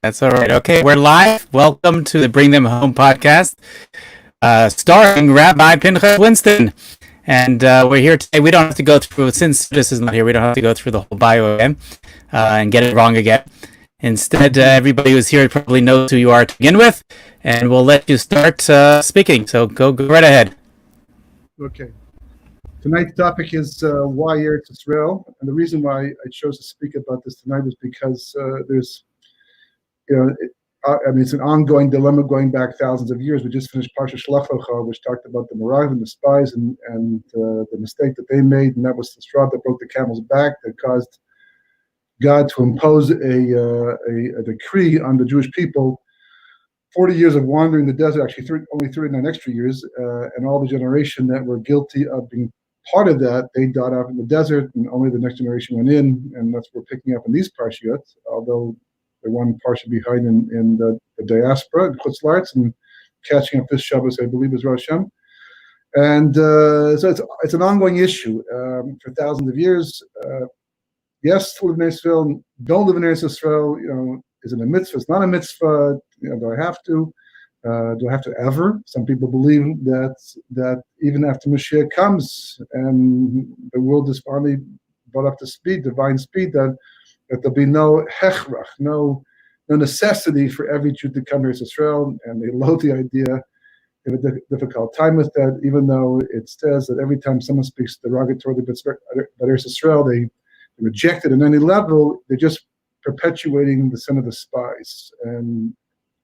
That's all right. Okay, we're live. Welcome to the Bring Them Home podcast, starring Rabbi Pinchas Winston. And we're here today. We don't have to go through, since this is not here, we don't have to go through the whole bio again and get it wrong again. Instead, everybody who's here probably knows who you are to begin with, and we'll let you start speaking. So go right ahead. Okay. Tonight's topic is why Eretz Yisrael, and the reason why I chose to speak about this tonight is because there's, it's an ongoing dilemma going back thousands of years. We just finished Parsha Shlach Lecha, which talked about the Merav and the spies and the mistake that they made, and that was the straw that broke the camel's back that caused God to impose a decree on the Jewish people. 40 years of wandering the desert, actually only 39 extra years, and all the generation that were guilty of being part of that, they died out in the desert, and only the next generation went in, and that's what we're picking up in these parshiyot, although the one parsha behind in the diaspora, in Chutz La'aretz, and catching up this Shabbos, I believe, is Rosh Hashanah. And so it's an ongoing issue for thousands of years. Yes, live in Eretz Yisrael, don't live in Eretz Yisrael, is it a mitzvah? It's not a mitzvah. Do I have to? Do I have to ever? Some people believe that even after Mashiach comes and the world is finally brought up to speed, divine speed, that there'll be no hechrach, no necessity for every Jew to come to Eretz Yisrael, and they loathe the idea. They have a difficult time with that, even though it says that every time someone speaks derogatorily about Eretz Yisrael, they reject it on any level. They're just perpetuating the sin of the spies, and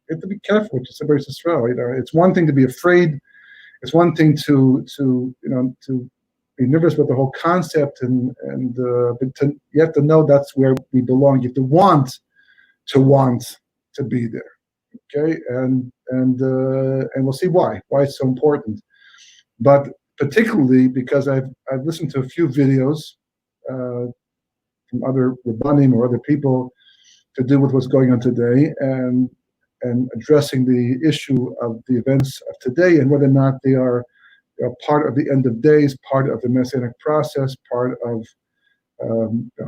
you have to be careful with Eretz Yisrael. It's one thing to be afraid. It's one thing to be nervous about the whole concept, but you have to know that's where we belong. You have to want to be there. Okay, and we'll see why it's so important. But particularly because I've listened to a few videos from other Rabbanim or other people to do with what's going on today, and addressing the issue of the events of today and whether or not they are part of the end of days, part of the Messianic process, part of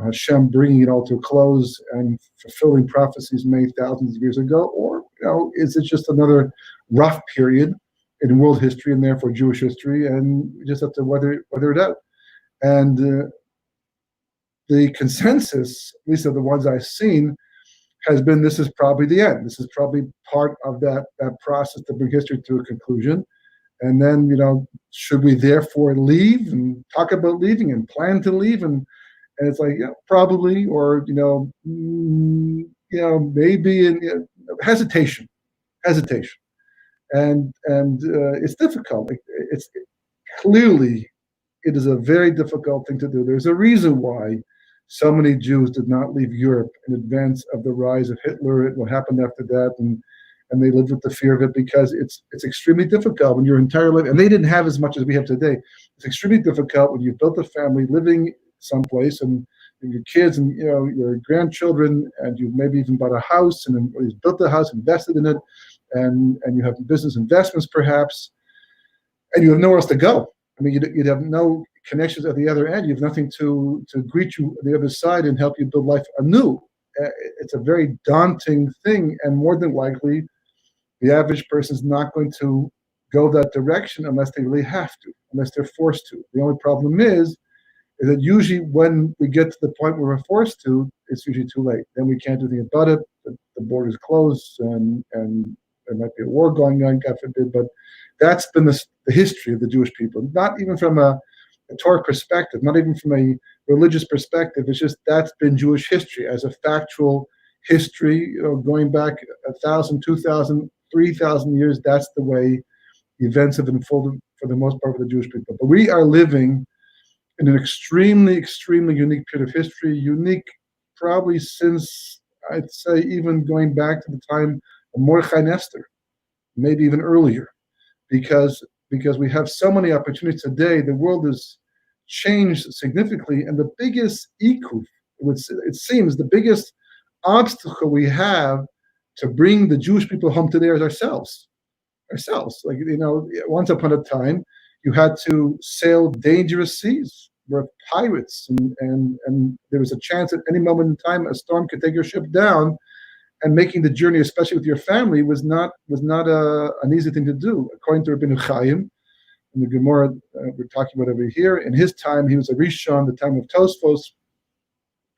Hashem bringing it all to a close and fulfilling prophecies made thousands of years ago, or is it just another rough period in world history and therefore Jewish history, and we just have to weather it out. And the consensus, at least of the ones I've seen, has been this is probably the end. This is probably part of that process to bring history to a conclusion. And then, should we therefore leave and talk about leaving and plan to leave? And it's like, probably, or, maybe, hesitation. And it's difficult. It is a very difficult thing to do. There's a reason why so many Jews did not leave Europe in advance of the rise of Hitler and what happened after that, and they lived with the fear of it, because it's extremely difficult when your entire life, and they didn't have as much as we have today. It's extremely difficult when you've built a family, living someplace, and your kids and your grandchildren, and you've maybe even bought a house and you've built a house, invested in it, and you have business investments perhaps, and you have nowhere else to go. I mean, you'd have no connections at the other end. You have nothing to greet you on the other side and help you build life anew. It's a very daunting thing, and more than likely, the average person is not going to go that direction unless they really have to, unless they're forced to. The only problem is that usually when we get to the point where we're forced to, it's usually too late. Then we can't do anything about it. The border's closed, and there might be a war going on, God forbid, but that's been the history of the Jewish people, not even from a Torah perspective, not even from a religious perspective. It's just that's been Jewish history as a factual history, going back 1,000, 2,000, 3,000 years. That's the way events have unfolded for the most part for the Jewish people. But we are living in an extremely, extremely unique period of history, unique probably since, I'd say, even going back to the time of Mordechai and Esther, maybe even earlier, because we have so many opportunities today. The world has changed significantly, and the biggest it seems the biggest obstacle we have to bring the Jewish people home today is ourselves. Like, once upon a time, you had to sail dangerous seas. We're pirates, and there was a chance at any moment in time a storm could take your ship down, and making the journey, especially with your family, was not an easy thing to do. According to Rabbi Chaim, in the Gemara we're talking about over here, in his time, he was a Rishon, the time of Tosfos,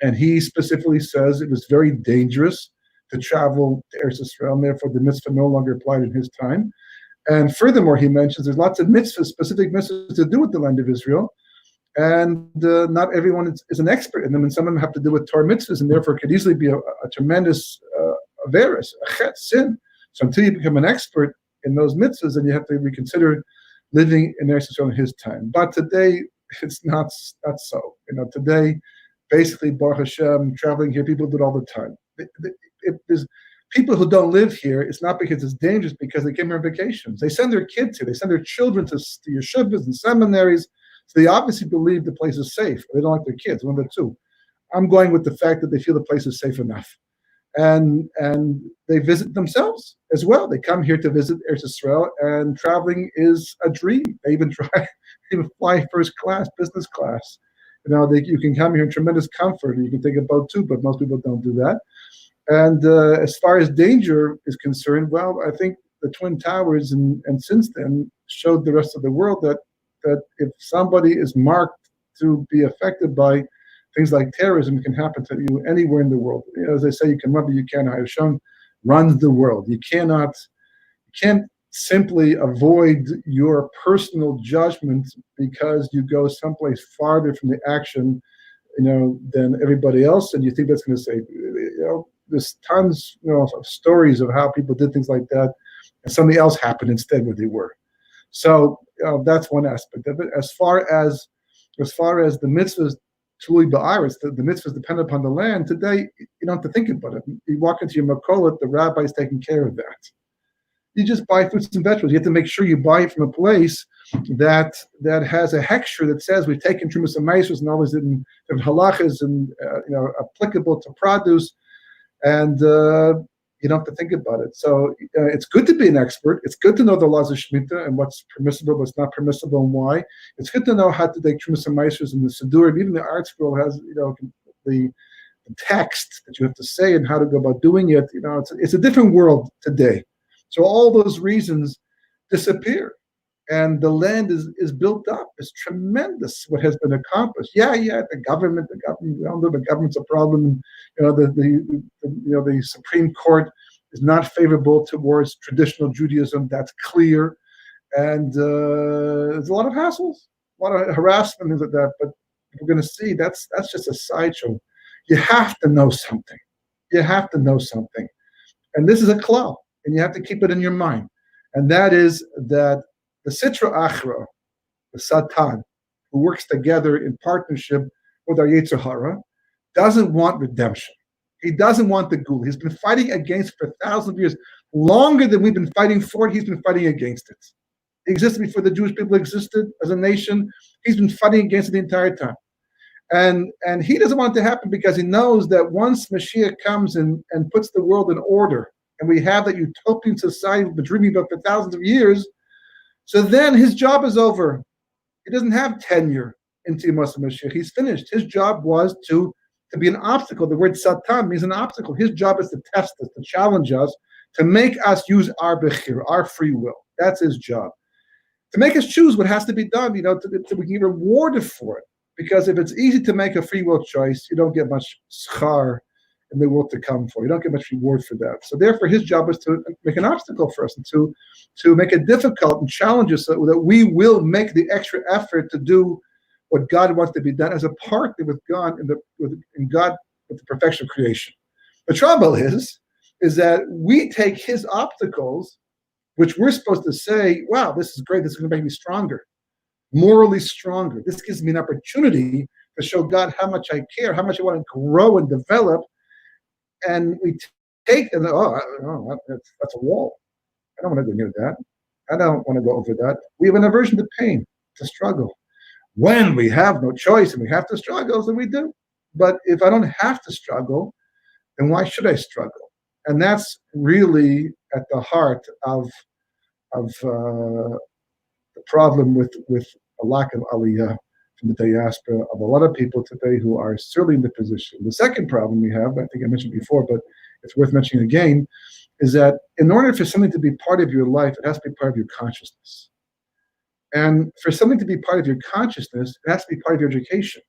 and he specifically says it was very dangerous to travel to Eretz Yisrael, and therefore the mitzvah no longer applied in his time. And furthermore, he mentions there's lots of mitzvahs, specific mitzvahs to do with the land of Israel, and not everyone is an expert in them, and some of them have to do with Torah mitzvahs, and therefore could easily be a tremendous averis, a chet, sin. So until you become an expert in those mitzvahs, then you have to reconsider living in Eretz Yisrael in his time. But today, it's not so. Today, basically, Baruch Hashem, traveling here, people do it all the time. If there's people who don't live here, it's not because it's dangerous, because they came here on vacations. They send their kids here. They send their children to yeshivas and seminaries. So they obviously believe the place is safe. They don't like their kids, one of the two. I'm going with the fact that they feel the place is safe enough. And they visit themselves as well. They come here to visit Eretz Yisrael, and traveling is a dream. They even fly first class, business class. You can come here in tremendous comfort. You can take a boat too, but most people don't do that. And as far as danger is concerned, well, I think the Twin Towers and since then showed the rest of the world that if somebody is marked to be affected by things like terrorism, it can happen to you anywhere in the world. As they say, you can run, but you can't hide. Hashem runs the world. You can't simply avoid your personal judgment because you go someplace farther from the action, than everybody else, and you think that's going to save you. There's tons, of stories of how people did things like that, and something else happened instead where they were. So that's one aspect of it. As far as the mitzvahs, Tului ba'aretz, the mitzvahs depend upon the land. Today, you don't have to think about it. You walk into your makolet, the rabbi is taking care of that. You just buy fruits and vegetables. You have to make sure you buy it from a place that has a hechsher that says we've taken trumas and maasros and all these different halachas and applicable to produce, and you don't have to think about it. So it's good to be an expert. It's good to know the laws of Shemitah and what's permissible, what's not permissible, and why. It's good to know how to take trumas and maasros in the Siddur. Even the art scroll has the text that you have to say and how to go about doing it. It's a different world today. So all those reasons disappear, and the land is built up. It's tremendous what has been accomplished. The government. We all know the government's a problem. The Supreme Court is not favorable towards traditional Judaism. That's clear, and there's a lot of hassles, a lot of harassment, things like that. But we're going to see that's just a sideshow. You have to know something. And this is a klal. And you have to keep it in your mind. And that is that the Sitra Achra, the Satan, who works together in partnership with our Yetzer Hara, doesn't want redemption. He doesn't want the Gula. He's been fighting against it for thousands of years. Longer than we've been fighting for it, he's been fighting against it. He existed before the Jewish people existed as a nation. He's been fighting against it the entire time. And he doesn't want it to happen because he knows that once Mashiach comes and puts the world in order, and we have that utopian society we've been dreaming about for thousands of years, so then his job is over. He doesn't have tenure in Tzimos Mashiach. He's finished. His job was to be an obstacle. The word Satan means an obstacle. His job is to test us, to challenge us, to make us use our bechir, our free will. That's his job. To make us choose what has to be done, to we get rewarded for it. Because if it's easy to make a free will choice, you don't get much schar in the world to come for. You don't get much reward for that. So therefore, his job is to make an obstacle for us and to make it difficult and challenge us so that we will make the extra effort to do what God wants to be done as a partner with God with the perfection of creation. The trouble is that we take his obstacles, which we're supposed to say, wow, this is great, this is going to make me stronger, morally stronger. This gives me an opportunity to show God how much I care, how much I want to grow and develop. And we take and that's a wall. I don't want to go near that. I don't want to go over that. We have an aversion to pain, to struggle. When we have no choice and we have to struggle, then we do. But if I don't have to struggle, then why should I struggle? And that's really at the heart of the problem with a lack of aliyah from the diaspora of a lot of people today who are certainly in the position. The second problem we have, I think I mentioned before, but it's worth mentioning again, is that in order for something to be part of your life, it has to be part of your consciousness. And for something to be part of your consciousness, it has to be part of your education.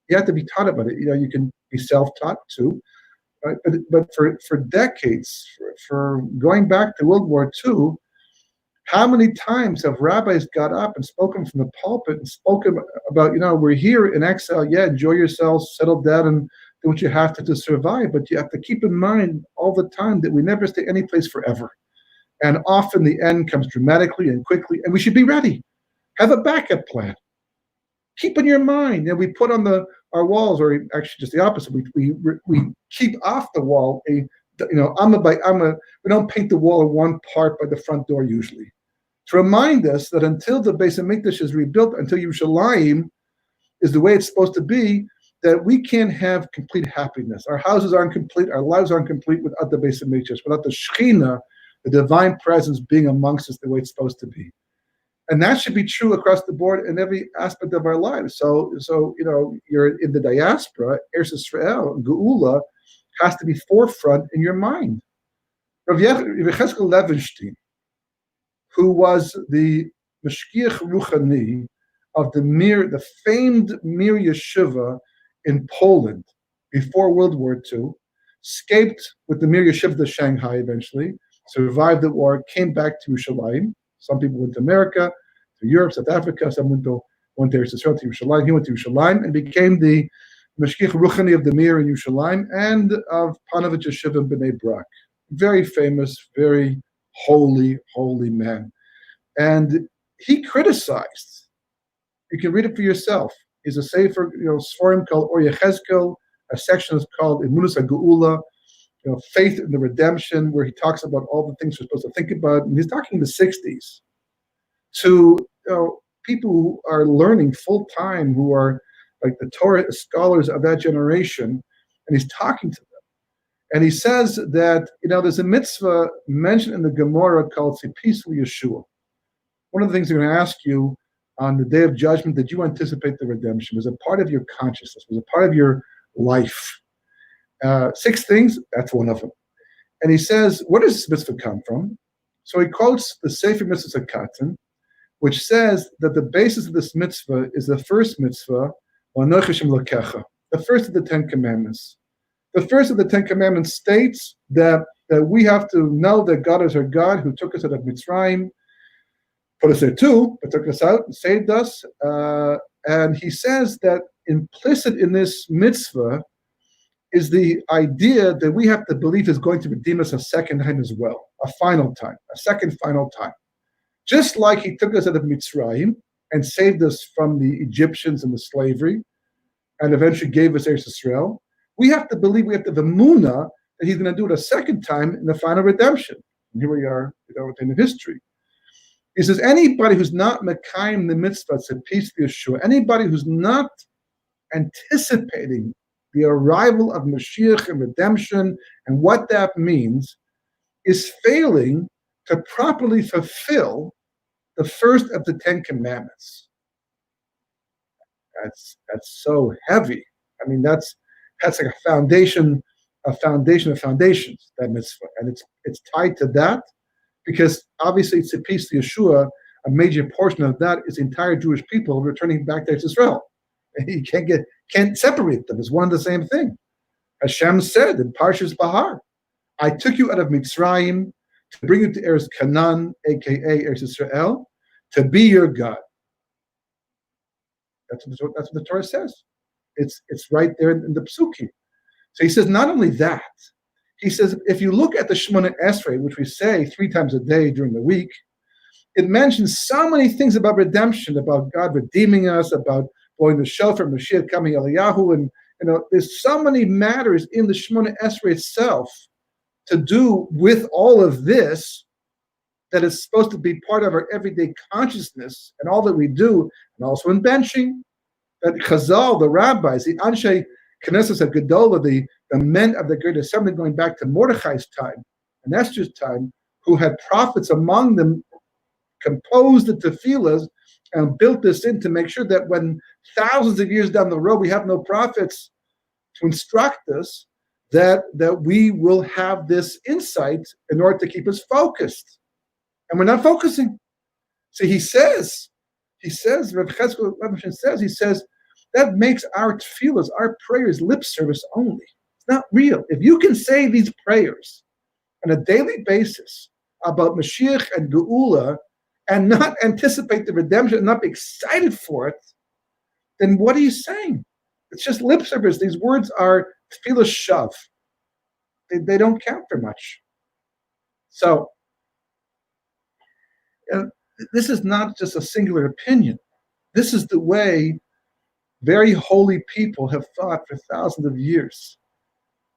You have to be taught about it. You can be self-taught too, right? But for decades, for going back to World War II, how many times have rabbis got up and spoken from the pulpit and spoken about, we're here in exile, enjoy yourselves, settle down and do what you have to survive, but you have to keep in mind all the time that we never stay any place forever. And often the end comes dramatically and quickly, and we should be ready. Have a backup plan. Keep in your mind, we put on our walls, or actually just the opposite, we keep off the wall amma by amma. We don't paint the wall in one part by the front door usually, to remind us that until the Beis Hamikdash is rebuilt, until Yerushalayim is the way it's supposed to be, that we can't have complete happiness. Our houses aren't complete, our lives aren't complete without the Beis Hamikdash, without the Shekhinah, the divine presence being amongst us the way it's supposed to be. And that should be true across the board in every aspect of our lives. So you're in the diaspora, Eretz Yisrael, Geula has to be forefront in your mind. Rabbi Yecheskel Levenstein, who was the Mashgiach Ruchani of the famed Mir Yeshiva in Poland before World War II, escaped with the Mir Yeshiva to Shanghai eventually, survived the war, came back to Yerushalayim. Some people went to America, to Europe, South Africa. Some went to Eretz Yisrael, to Yerushalayim. He went to Yerushalayim and became the Mashgiach Ruchani of the Mir in Yerushalayim and of Panovich Yeshiva in Bnei Brak. Very famous, very holy man. And he criticized, you can read it for yourself. He's a sefer, Sforim called Or Yechezkel, a section is called Emunus HaGeula, faith in the redemption, where he talks about all the things we're supposed to think about. And he's talking in the 60s to people who are learning full time, who are like the Torah scholars of that generation, and he's talking to them. And he says that, there's a mitzvah mentioned in the Gemara called Tzipis Yeshua. One of the things they're going to ask you on the day of judgment, did you anticipate the redemption? Was it part of your consciousness? Was it part of your life? 6 things, that's one of them. And he says, where does this mitzvah come from? So he quotes the Sefer Mitzvah Katan, which says that the basis of this mitzvah is the first mitzvah, the first of the 10 commandments. The first of the 10 commandments states that we have to know that God is our God who took us out of Mitzrayim, put us there too, but took us out and saved us. And he says that implicit in this mitzvah is the idea that we have to believe is going to redeem us a second time as well, a second final time. Just like he took us out of Mitzrayim and saved us from the Egyptians and the slavery, and eventually gave us Eretz Yisrael, we have to believe, we have to have the Munah that he's going to do it a second time in the final redemption. And here we are, at the end of history. He says, anybody who's not Mekayim the mitzvah, it's a peace to Yeshua, anybody who's not anticipating the arrival of Mashiach and redemption and what that means, is failing to properly fulfill the first of the 10 commandments. That's so heavy. I mean, that's like a foundation of foundations, that mitzvah. And it's tied to that because obviously it's a piece to Yeshua. A major portion of that is the entire Jewish people returning back to Israel. You can't separate them. It's one and the same thing. Hashem said in Parshas Bahar, I took you out of Mitzrayim to bring you to Eretz Canaan, aka Eretz Yisrael, to be your God. That's what the Torah says. It's right there in the Psukim. So he says not only that, he says if you look at the Shemona Esrei, which we say 3 times a day during the week, it mentions so many things about redemption, about God redeeming us, about blowing the shofar, Mashiach coming, Eliyahu, and there's so many matters in the Shemona Esrei itself to do with all of this that is supposed to be part of our everyday consciousness and all that we do, and also in benching. That Chazal, the rabbis, the Anshe Knesset Gedolah, the men of the Great Assembly going back to Mordechai's time and Esther's time, who had prophets among them, composed the tefillahs and built this in to make sure that when thousands of years down the road we have no prophets to instruct us, that we will have this insight in order to keep us focused. And we're not focusing. So he says, Rabbi Pinchas says, that makes our tefillas, our prayers, lip service only. It's not real. If you can say these prayers on a daily basis about Mashiach and Geula and not anticipate the redemption and not be excited for it, then what are you saying? It's just lip service. These words are tefillah shav. They don't count for much. So, this is not just a singular opinion. This is the way very holy people have thought for thousands of years.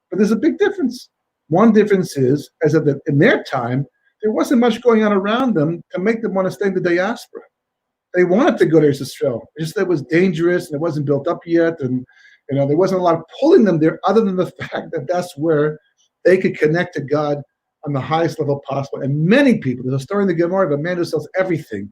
But there's a big difference. One difference is, as that in their time, there wasn't much going on around them to make them want to stay in the diaspora. They wanted to go to Eretz Yisrael. It's just that it was dangerous and it wasn't built up yet, and there wasn't a lot of pulling them there, other than the fact that that's where they could connect to God on the highest level possible. And many people, there's a story in the Gemara of a man who sells everything,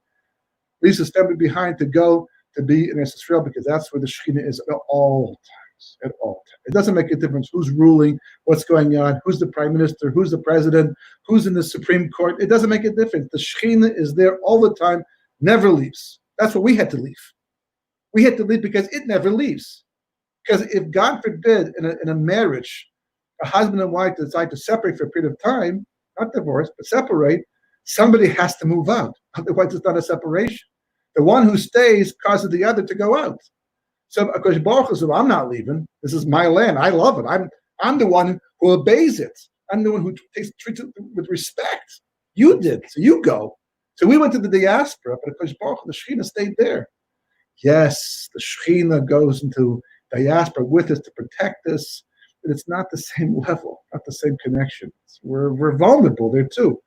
leaves his family behind to go to be in Eretz Yisrael, because that's where the Shekhinah is at all times. At all times. It doesn't make a difference who's ruling, what's going on, who's the prime minister, who's the president, who's in the Supreme Court. It doesn't make a difference. The Shekhinah is there all the time, never leaves. That's what we had to leave. We had to leave because it never leaves. Because if, God forbid, in a marriage, a husband and wife decide to separate for a period of time, not divorce, but separate, somebody has to move out. Otherwise, it's not a separation. The one who stays causes the other to go out. So Akash Baruch Hu says, I'm not leaving. This is my land. I love it. I'm the one who obeys it. I'm the one who treats it with respect. You did, so you go. So we went to the diaspora, but Akash Baruch Hu, the Shekhinah stayed there. Yes, the Shekhinah goes into diaspora with us to protect us, but it's not the same level, not the same connection. We're vulnerable there too.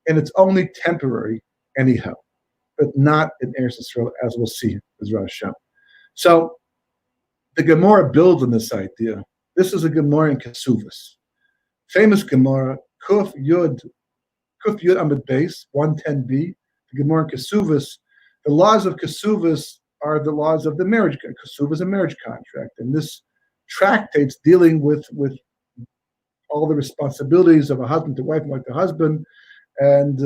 And it's only temporary anyhow, but not in Eretz Yisrael, as we'll see, as Rosh Hashanah. So the Gemara builds on this idea. This is a Gemara in Kesuvos. Famous Gemara, Kuf Yud Amud Beis, 110b. The Gemara in Kesuvos. The laws of Kesuvos are the laws of the marriage. Kesuvos is a marriage contract, and this tractates dealing with all the responsibilities of a husband to wife and wife to husband. And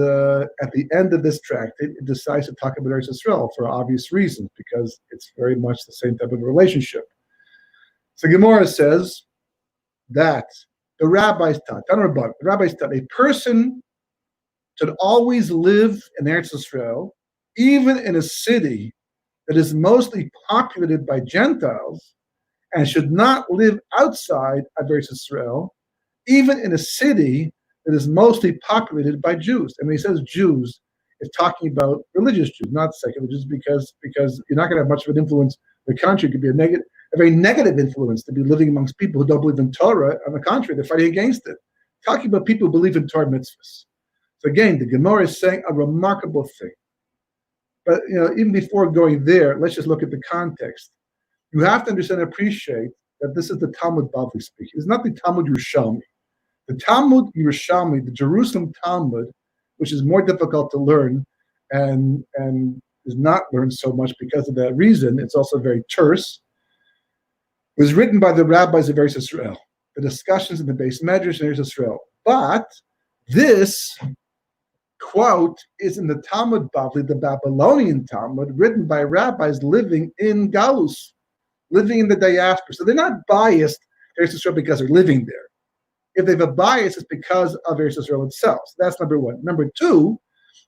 at the end of this tractate, it decides to talk about Eretz Yisrael for obvious reasons, because it's very much the same type of relationship. So Gemara says that the rabbis taught, a person should always live in Eretz Yisrael, even in a city that is mostly populated by Gentiles, and should not live outside of Eretz Yisrael, even in a city that is mostly populated by Jews. And when he says Jews, it's talking about religious Jews, not secular Jews, because you're not going to have much of an influence in the country. It could be a very negative influence to be living amongst people who don't believe in Torah. On the contrary, they're fighting against it. Talking about people who believe in Torah mitzvahs. So again, the Gemara is saying a remarkable thing. But even before going there, let's just look at the context. You have to understand and appreciate that this is the Talmud Bavli speaking. It's not the Talmud Yerushalmi. The Talmud Yerushalmi, the Jerusalem Talmud, which is more difficult to learn and is not learned so much because of that reason, it's also very terse, was written by the rabbis of Eretz Yisrael. The discussions in the Beis Medrash in Eretz Yisrael. But this quote is in the Talmud Bavli, the Babylonian Talmud, written by rabbis living in Galus, living in the diaspora. So they're not biased to Eretz Yisrael because they're living there. If they have a bias, it's because of Eretz Yisrael itself. So that's number one. Number two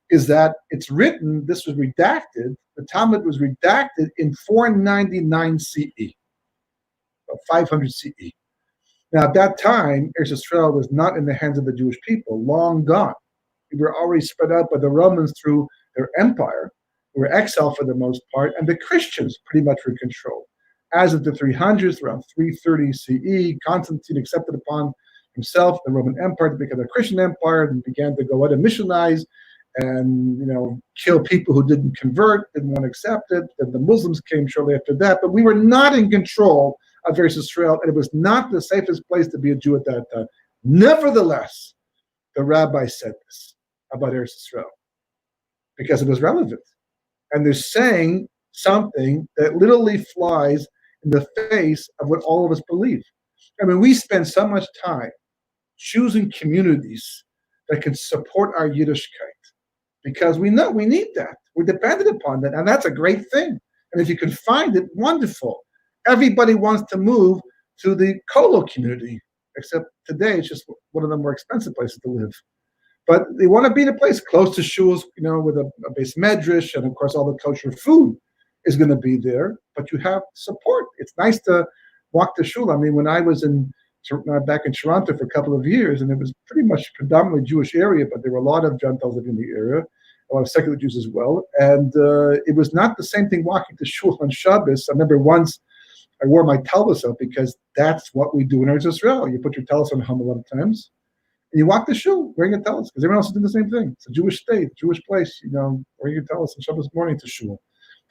is that it's written, this was redacted, the Talmud was redacted in 499 CE, 500 CE. Now, at that time, Eretz Yisrael was not in the hands of the Jewish people, long gone. We were already spread out by the Romans through their empire. We were exiled for the most part, and the Christians pretty much were in control. As of the 300s, around 330 CE, Constantine accepted upon himself the Roman Empire to become a Christian empire, and began to go out and missionize and kill people who didn't convert, didn't want to accept it. Then the Muslims came shortly after that, but we were not in control of Eretz Yisrael, and it was not the safest place to be a Jew at that time. Nevertheless, the rabbi said this about Eretz Yisrael because it was relevant, and they're saying something that literally flies in the face of what all of us believe. I mean, we spend so much time choosing communities that can support our Yiddishkeit because we know we need that. We're dependent upon that, and that's a great thing. And if you can find it, wonderful. Everybody wants to move to the Kolo community, except today it's just one of the more expensive places to live. But they want to be in a place close to shuls, with a base medrash, and of course all the kosher food is going to be there. But you have support. It's nice to walk to shul. I mean, when I was back in Toronto for a couple of years, and it was pretty much predominantly Jewish area, but there were a lot of Gentiles living in the area, a lot of secular Jews as well. And it was not the same thing walking to shul on Shabbos. I remember once I wore my tallis up because that's what we do in Eretz Yisrael. You put your tallis on home a lot of times, and you walk the shul wearing a tallis because everyone else is doing the same thing. It's a Jewish state, Jewish place. Wearing your tallis on Shabbos morning to shul.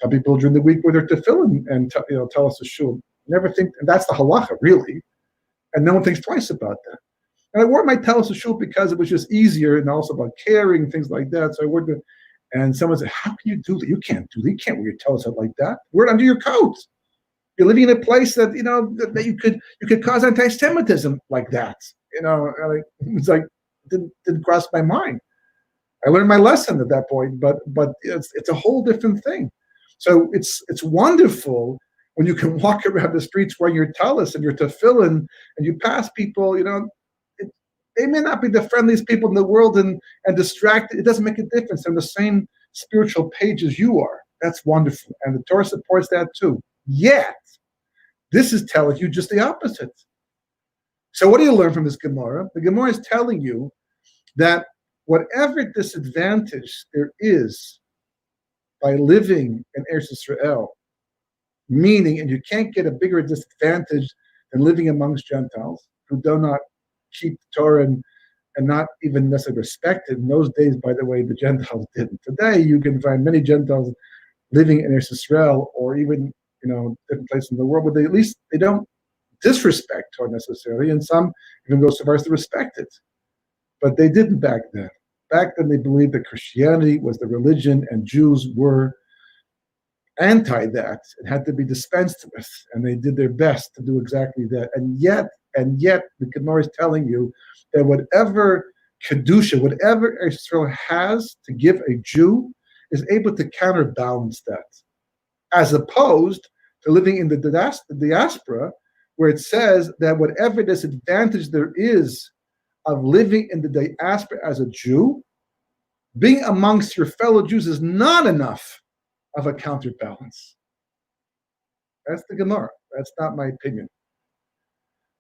Some people during the week wear their tefillin and tallis to shul. Never think, and that's the halacha really, and no one thinks twice about that. And I wore my tallis to shul because it was just easier, and also about caring things like that. So I wore it, and someone said, "How can you do that? You can't do that. You can't wear your tallis out like that. Wear it under your coat. You're living in a place that that you could cause anti-Semitism like that." It's like didn't cross my mind. I learned my lesson at that point, but it's a whole different thing. So it's wonderful when you can walk around the streets wearing your tallis and your tefillin, and you pass people. They may not be the friendliest people in the world and distracted. It doesn't make a difference. They're on the same spiritual page as you are. That's wonderful, and the Torah supports that too. Yet, this is telling you just the opposite. So what do you learn from this Gemara? The Gemara is telling you that whatever disadvantage there is by living in Eretz Yisrael, meaning, and you can't get a bigger disadvantage than living amongst Gentiles who do not keep Torah and not even necessarily respect it. In those days, by the way, the Gentiles didn't. Today, you can find many Gentiles living in Eretz Yisrael or even different places in the world, but they don't disrespect Torah necessarily, and some even go so far as to respect it. But they didn't back then. Back then, they believed that Christianity was the religion, and Jews were anti that. It had to be dispensed with, and they did their best to do exactly that. And yet, the Gemara is telling you that whatever kedusha, whatever Israel has to give a Jew, is able to counterbalance that, as opposed to living in the diaspora, where it says that whatever disadvantage there is of living in the diaspora as a Jew, being amongst your fellow Jews is not enough of a counterbalance. That's the Gemara. That's not my opinion.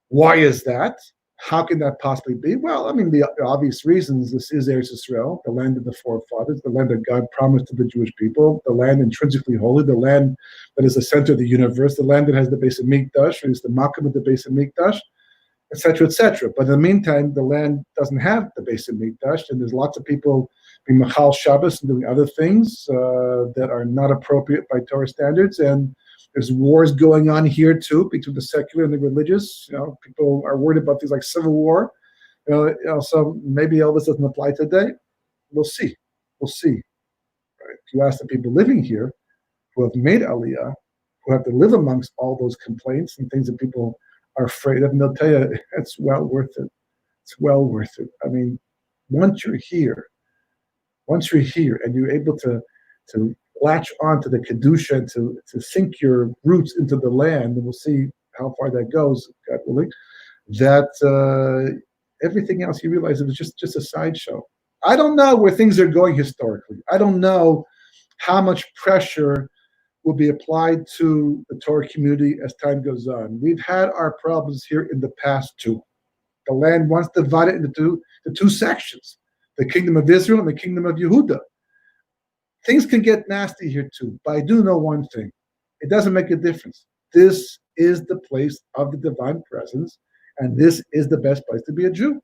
Why is that? How can that possibly be? Well, I mean, the obvious reasons. This is Eretz Yisrael, the land of the forefathers, the land that God promised to the Jewish people, the land intrinsically holy, the land that is the center of the universe, the land that has the base of Mikdash, or is the Makam of the base of Mikdash, etc., etc. But in the meantime, the land doesn't have the base of Mikdash, and there's lots of people being Machal Shabbos and doing other things that are not appropriate by Torah standards, and there's wars going on here too between the secular and the religious. People are worried about things like civil war. So maybe all this doesn't apply today. We'll see. Right? If you ask the people living here who have made Aliyah, who have to live amongst all those complaints and things that people are afraid of, and they'll tell you it's well worth it. It's well worth it. I mean, once you're here, and you're able to latch on to the Kedusha and to sink your roots into the land, and we'll see how far that goes, God willing, that everything else you realize it was just a sideshow. I don't know where things are going historically. I don't know how much pressure will be applied to the Torah community as time goes on. We've had our problems here in the past too. The land once divided into two sections, the kingdom of Israel and the kingdom of Yehuda. Things can get nasty here too, but I do know one thing. It doesn't make a difference. This is the place of the divine presence, and this is the best place to be a Jew,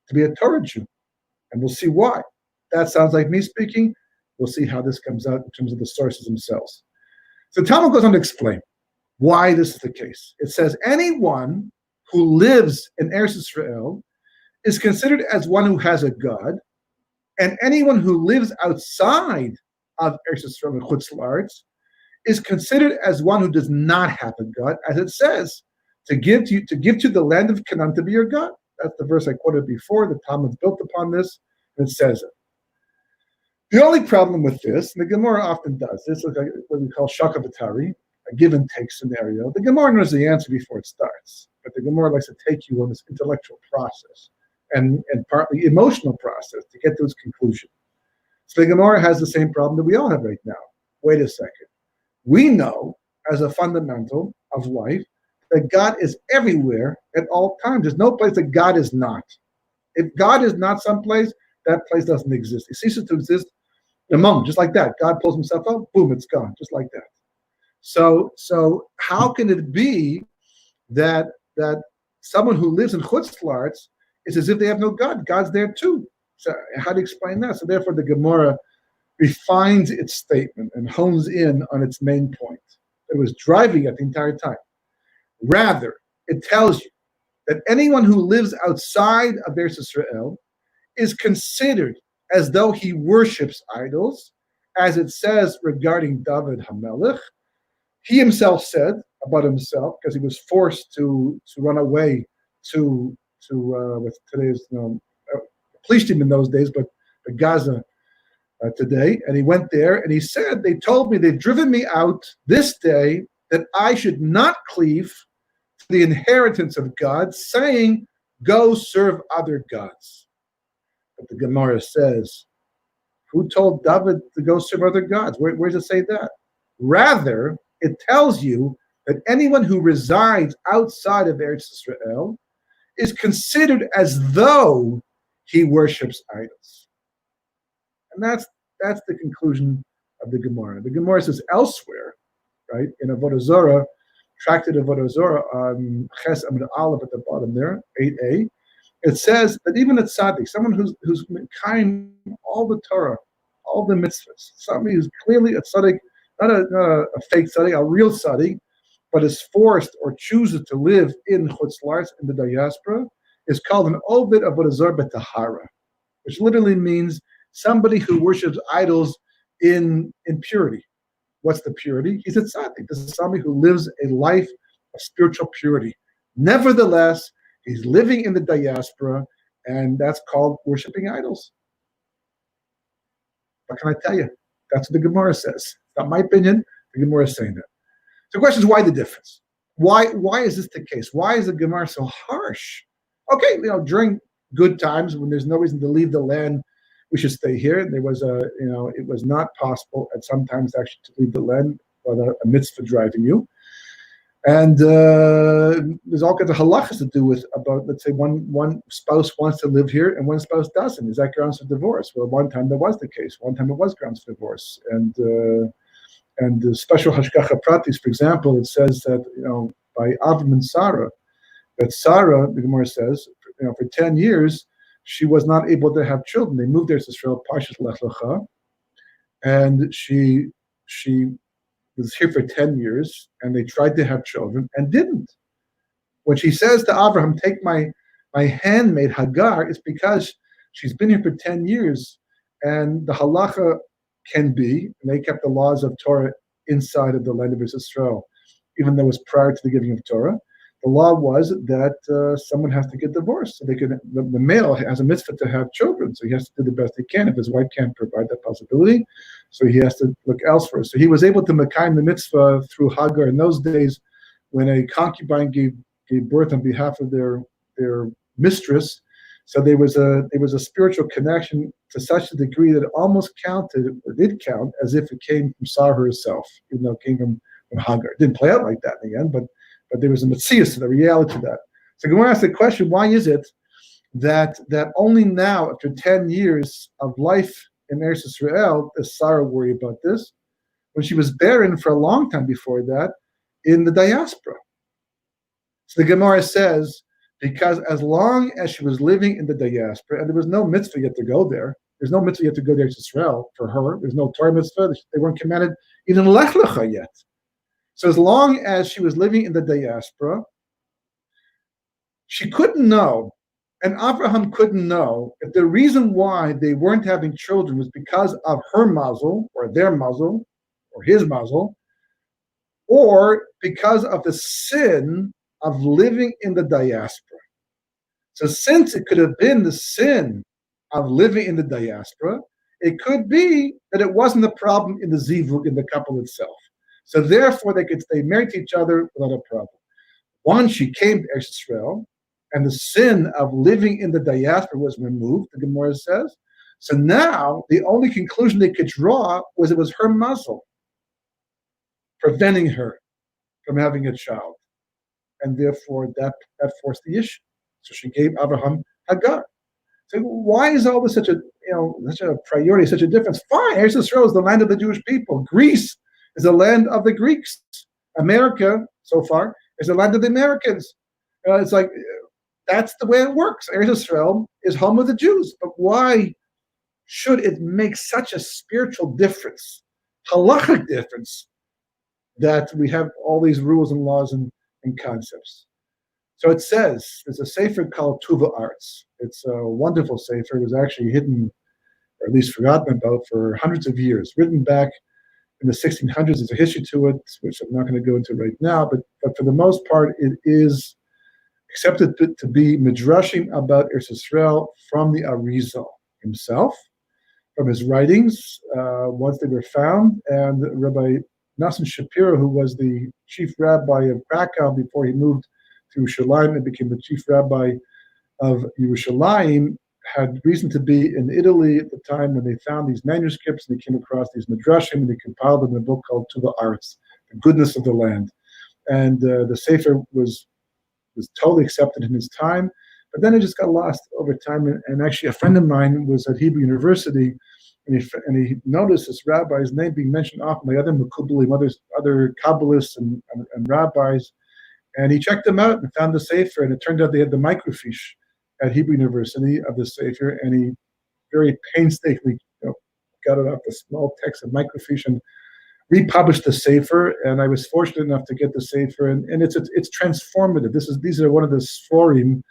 to be a Torah Jew. And we'll see why. That sounds like me speaking. We'll see how this comes out in terms of the sources themselves. So Talmud goes on to explain why this is the case. It says, anyone who lives in Eretz Yisrael is considered as one who has a God, and anyone who lives outside of Eretz Yisrael and Chutz La'aretz is considered as one who does not have a God, as it says, to give to the land of Canaan to be your God. That's the verse I quoted before. The Talmud's built upon this, and it says it. The only problem with this, and the Gemara often does this, is what we call shakavatari, a give and take scenario. The Gemara knows the answer before it starts, but the Gemara likes to take you on this intellectual process and partly emotional process to get to its conclusion. So the Gemara has the same problem that we all have right now. Wait a second. We know as a fundamental of life that God is everywhere at all times. There's no place that God is not. If God is not someplace, that place doesn't exist. It ceases to exist in a moment, just like that. God pulls himself out, boom, it's gone, just like that. So how can it be that someone who lives in Chutz La'aretz is as if they have no God? God's there too. So how do you explain that? So therefore the Gemara refines its statement and hones in on its main point. It was driving it the entire time. Rather, it tells you that anyone who lives outside of Eretz Yisrael is considered as though he worships idols, as it says regarding David HaMelech. He himself said about himself, because he was forced to run away to with today's Plishtim in those days, but Gaza today, and he went there and he said, they told me, they've driven me out this day that I should not cleave to the inheritance of God, saying, go serve other gods. But the Gemara says, who told David to go serve other gods? Where does it say that? Rather, it tells you that anyone who resides outside of Eretz Yisrael is considered as though he worships idols. And that's the conclusion of the Gemara. The Gemara says elsewhere, right, in Avodah Zorah, Tractate of Avodah Zorah on Ches Amud Aleph at the bottom there, 8a, it says that even a tzaddik, someone who's kind all the Torah, all the mitzvahs, somebody who's clearly a tzaddik, not a fake tzaddik, a real tzaddik, but is forced or chooses to live in Chutz La'aretz, in the diaspora, is called an Ovid Avodah Zorah B'Tahara, which literally means somebody who worships idols in purity. What's the purity? He's a tzaddik. This is somebody who lives a life of spiritual purity. Nevertheless, he's living in the diaspora, and that's called worshiping idols. What can I tell you? That's what the Gemara says. It's not my opinion. The Gemara is saying that. So the question is, why the difference? Why is this the case? Why is the Gemara so harsh? Okay, during good times when there's no reason to leave the land, we should stay here. There was it was not possible at some times actually to leave the land without a mitzvah driving you. And there's all kinds of halachas to do with about, let's say, one spouse wants to live here and one spouse doesn't. Is that grounds for divorce? Well, one time that was the case. One time it was grounds for divorce. And the special hashgacha pratis, for example, it says that by Avram and Sarah, that Sarah, the Gemara says, for 10 years she was not able to have children. They moved there to Israel, Parshas Lech Lecha, and she was here for 10 years, and they tried to have children and didn't. When she says to Abraham, take my handmaid Hagar, it's because she's been here for 10 years, and the halacha can be, and they kept the laws of Torah inside of the land of Israel, even though it was prior to the giving of Torah. The law was that someone has to get divorced, so the male has a mitzvah to have children, so he has to do the best he can. If his wife can't provide that possibility, so he has to look elsewhere. So he was able to mekayim the mitzvah through Hagar in those days, when a concubine gave birth on behalf of their mistress. So there was a spiritual connection to such a degree that it almost counted, or did count, as if it came from Sarah herself, even though it came from Hagar. It didn't play out like that in the end, but there was a metzius to the reality of that. So I'm going to ask the question, why is it that only now, after 10 years of life in Eretz Yisrael, does Sarah worry about this, when she was barren for a long time before that in the diaspora? So the Gemara says, because as long as she was living in the diaspora, and there was no mitzvah yet to go there, there's no mitzvah yet to go there to Israel for her, there's no Torah mitzvah, they weren't commanded even Lech Lecha yet. So as long as she was living in the diaspora, she couldn't know, and Abraham couldn't know, if the reason why they weren't having children was because of her mazel, or their mazel, or his mazel, or because of the sin of living in the diaspora. So since it could have been the sin of living in the diaspora, it could be that it wasn't the problem in the zivug, in the couple itself. So therefore, they could stay married to each other without a problem. Once she came to Eretz Yisrael, and the sin of living in the diaspora was removed, the Gemara says. So now, the only conclusion they could draw was it was her muzzle preventing her from having a child. And therefore, that forced the issue. So she gave Abraham Hagar. So why is all this such a priority, such a difference? Fine, Eretz Yisrael is the land of the Jewish people. Greece is the land of the Greeks. America, so far, is the land of the Americans. It's like, that's the way it works. Eretz Yisrael is home of the Jews. But why should it make such a spiritual difference, halachic difference, that we have all these rules and laws and concepts? So it says, there's a sefer called Tuva Arts. It's a wonderful sefer. It was actually hidden, or at least forgotten about, for hundreds of years. Written back in the 1600s. There's a history to it, which I'm not going to go into right now. But for the most part, it is accepted to be midrashim about Eretz Yisrael from the Arizal himself, from his writings, once they were found. And Rabbi Nassim Shapiro, who was the chief rabbi of Krakow before he moved to Yerushalayim and became the chief rabbi of Yerushalayim, had reason to be in Italy at the time when they found these manuscripts, and they came across these midrashim, and they compiled them in a book called Tuva Arts, The Goodness of the Land. And the sefer was totally accepted in his time, but then it just got lost over time. And actually, a friend of mine was at Hebrew University, and he noticed this rabbi's name being mentioned often by other Mekubalim, other Kabbalists and rabbis, and he checked them out and found the sefer, and it turned out they had the microfiche at Hebrew University of the sefer, and he very painstakingly got it off the small text of microfiche and republished the sefer. And I was fortunate enough to get the sefer, and it's transformative. These are one of the sforim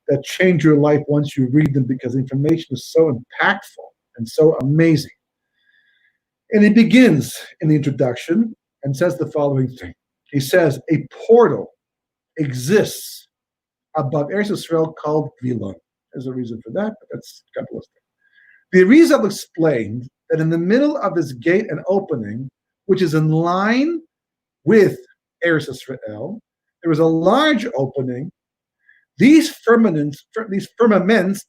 that change your life once you read them, because the information is so impactful and so amazing. And he begins in the introduction and says the following thing. He says, a portal exists above Eretz Yisrael called Vilon. There's a reason for that, but that's Kabbalistic. The Arizal explained that in the middle of this gate and opening, which is in line with Eretz Yisrael, there was a large opening. These firmaments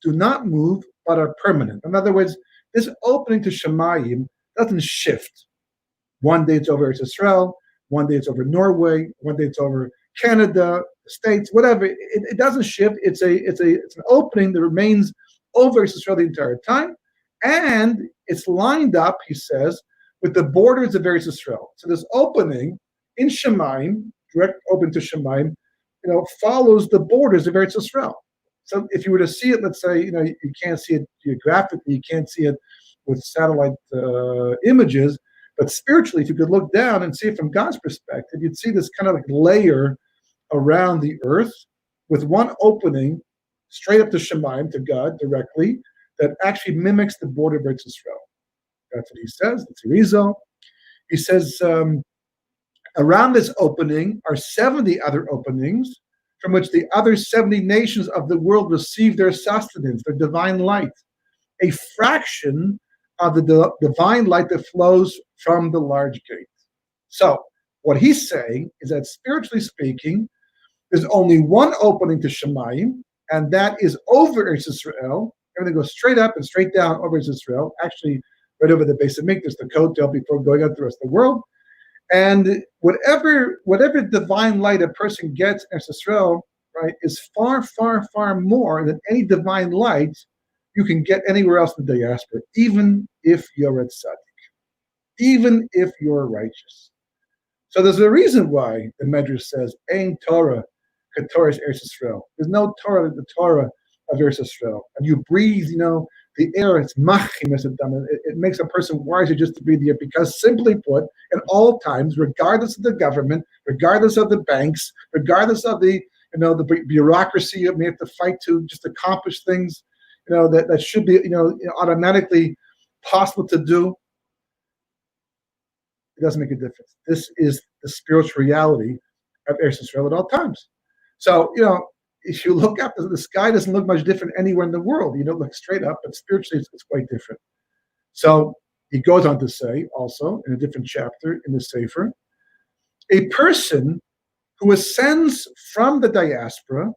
do not move, but are permanent. In other words, this opening to Shemayim doesn't shift. One day it's over Eretz Yisrael, one day it's over Norway, one day it's over Canada, the States, whatever. It doesn't shift. It's an opening that remains over Eretz Yisrael the entire time, and it's lined up, he says, with the borders of Eretz Yisrael. So this opening in Shemayim, direct open to Shemayim, follows the borders of Eretz Yisrael. So if you were to see it, let's say, you can't see it geographically, you can't see it with satellite images, but spiritually, if you could look down and see it from God's perspective, you'd see this kind of like layer around the earth with one opening straight up to Shemayim, to God directly, that actually mimics the border of Eretz Yisrael. That's what he says. That's Arizal. He says, around this opening are 70 other openings from which the other 70 nations of the world receive their sustenance, their divine light, a fraction of the divine light that flows from the large gate. So what he's saying is that, spiritually speaking, there's only one opening to Shemayim, and that is over Eretz Yisrael. Everything goes straight up and straight down over Eretz Yisrael, actually right over the base of Mikdash, the Kotel, before going out to the rest of the world. And whatever divine light a person gets in Eretz Yisrael, right, is far, far, far more than any divine light you can get anywhere else in the diaspora, even if you're at tzaddik, even if you're righteous. So there's a reason why the Medrash says, Ein Torah k'Torah Eretz Yisrael. There's no Torah like the Torah of Eretz Yisrael. And you breathe, the air, it's machim, as it makes a person wiser just to breathe the air, because simply put, at all times, regardless of the government, regardless of the banks, regardless of the bureaucracy you may have to fight to just accomplish things, that should be, automatically possible to do, it doesn't make a difference. This is the spiritual reality of Eretz Yisrael at all times. So, if you look up, the sky doesn't look much different anywhere in the world. You don't look straight up, but spiritually it's quite different. So he goes on to say also in a different chapter in the Sefer, a person who ascends from the diaspora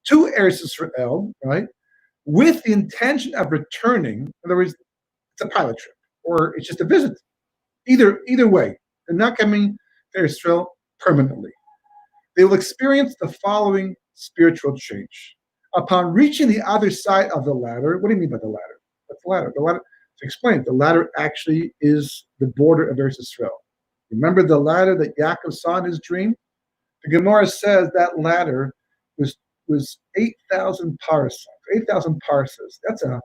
to Eretz Yisrael, right, with the intention of returning. In other words, it's a pilot trip or it's just a visit. Either way, they're not coming to Eretz Yisrael permanently. They will experience the following spiritual change. Upon reaching the other side of the ladder, what do you mean by the ladder? What's the ladder? The ladder, to explain, the ladder actually is the border of Eretz Yisrael. Remember the ladder that Yaakov saw in his dream? The Gemara says that ladder was 8,000 parsecs. 8,000 parsecs. That's a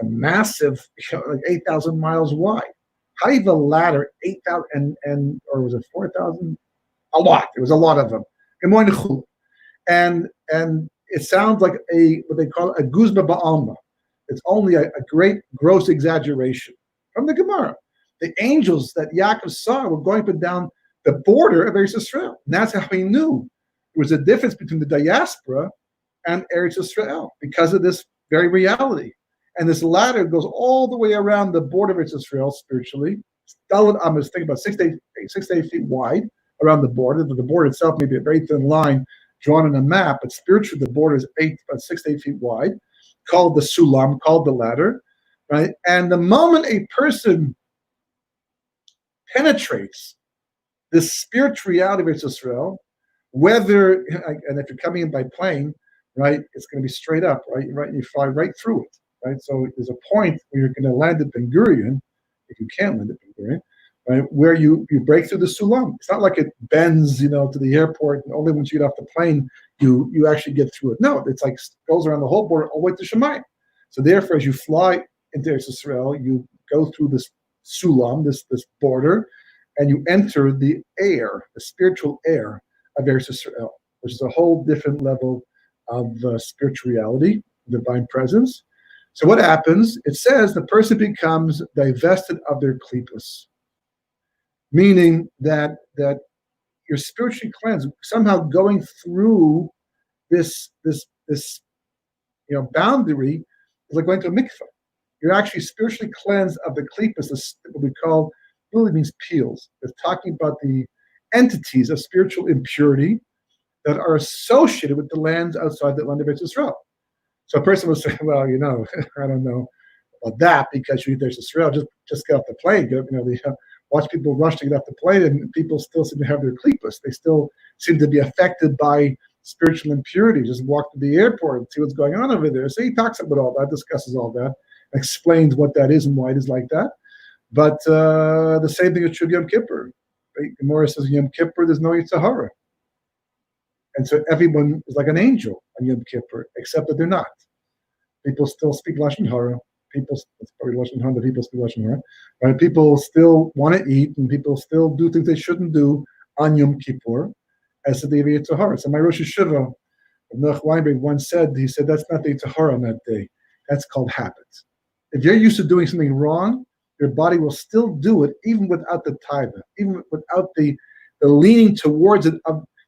massive, like 8,000 miles wide. How do you have a ladder 8,000 or was it 4,000? A lot. There was a lot of them. And it sounds like what they call a guzma ba'alma. It's only a great gross exaggeration from the Gemara. The angels that Yaakov saw were going up and down the border of Eretz Yisrael. And that's how he knew there was a difference between the diaspora and Eretz Yisrael because of this very reality. And this ladder goes all the way around the border of Eretz Yisrael spiritually. I'm thinking about 6 to 8 feet wide around the border. The border itself may be a very thin line drawn on a map, but spiritually the border is about 6 to 8 feet wide, called the sulam, called the ladder, right? And the moment a person penetrates this spiritual reality of Eretz Yisrael, whether, and if you're coming in by plane, right, it's going to be straight up, right? You fly right through it, right? So there's a point where you're going to land at Ben Gurion, if you can land at Ben Gurion, right, where you break through the sulam. It's not like it bends, to the airport, and only once you get off the plane, you actually get through it. No, it's like goes around the whole border all the way to Shemayim. So therefore, as you fly into Eretz Yisrael, you go through this sulam, this border, and you enter the spiritual air of Eretz Yisrael, which is a whole different level of spirituality, divine presence. So what happens? It says the person becomes divested of their klippos, meaning that you're spiritually cleansed, somehow going through this boundary is like going to a mikveh. You're actually spiritually cleansed of the klippos, what we call, really means peels. It's talking about the entities of spiritual impurity that are associated with the lands outside the land of Eretz Yisrael. So a person will say, well, I don't know about that because you're Eretz Yisrael, just get off the plane. Watch people rush to get off the plane, and people still seem to have their klippos. They still seem to be affected by spiritual impurity. Just walk to the airport and see what's going on over there. So he talks about all that, discusses all that, explains what that is and why it is like that. But the same thing is true of Yom Kippur. Right? Gemara says Yom Kippur, there's no Yetzer Hara. And so everyone is like an angel on Yom Kippur, except that they're not. People still speak Lashon Hara. It's probably Lashon Hara, people speak Lashon Hara. Right? People still want to eat, and people still do things they shouldn't do on Yom Kippur, as the day of Yetzer Hara. So my Rosh Hashiva, Noach Weinberg, once said, that's not the Yetzer Hara on that day. That's called habit. If you're used to doing something wrong, your body will still do it, even without the taiva, even without the leaning towards it.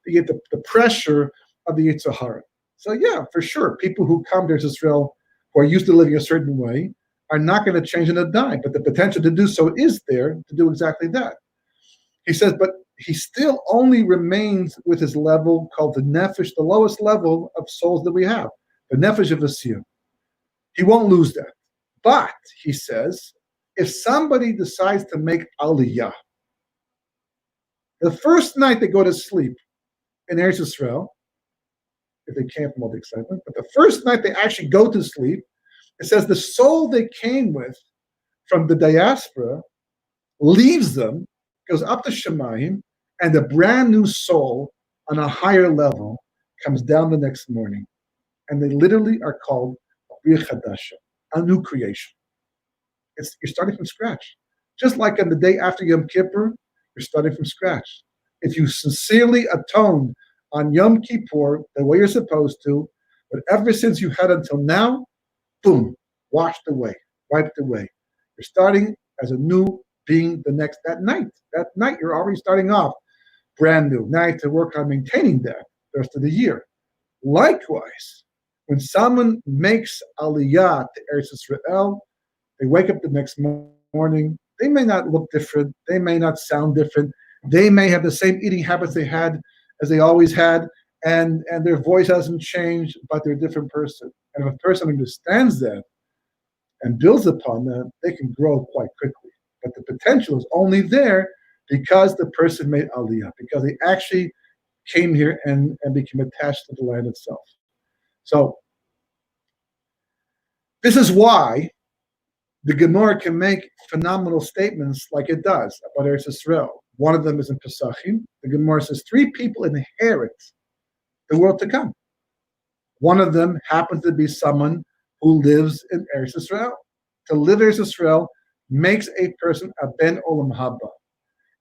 You get the pressure of the Yetzer Hara. So yeah, for sure, people who come to Israel who are used to living a certain way are not going to change in a dime, but the potential to do so is there to do exactly that. He says, but he still only remains with his level called the nefesh, the lowest level of souls that we have, the nefesh of the siyum. He won't lose that. But, he says, if somebody decides to make aliyah, the first night they go to sleep in Eretz Yisrael, if they can't from all the excitement, but the first night they actually go to sleep, it says the soul they came with from the diaspora leaves them, goes up to Shemayim, and a brand new soul on a higher level comes down the next morning. And they literally are called Bria Chadasha, a new creation. You're starting from scratch. Just like on the day after Yom Kippur, you're starting from scratch. If you sincerely atone on Yom Kippur the way you're supposed to, but ever since you had until now, boom, washed away, wiped away. You're starting as a new being that night. That night, you're already starting off brand new. Now you have to work on maintaining that the rest of the year. Likewise, when someone makes aliyah to Eretz Yisrael, they wake up the next morning. They may not look different. They may not sound different. They may have the same eating habits they had as they always had, and their voice hasn't changed, but they're a different person. And if a person understands that and builds upon that, they can grow quite quickly. But the potential is only there because the person made aliyah, because they actually came here and became attached to the land itself. So this is why the Gemara can make phenomenal statements like it does about Eretz Yisrael. One of them is in Pesachim. The Gemara says 3 people inherit the world to come. One of them happens to be someone who lives in Eretz Yisrael. To live in Eretz Yisrael makes a person a ben olam haba.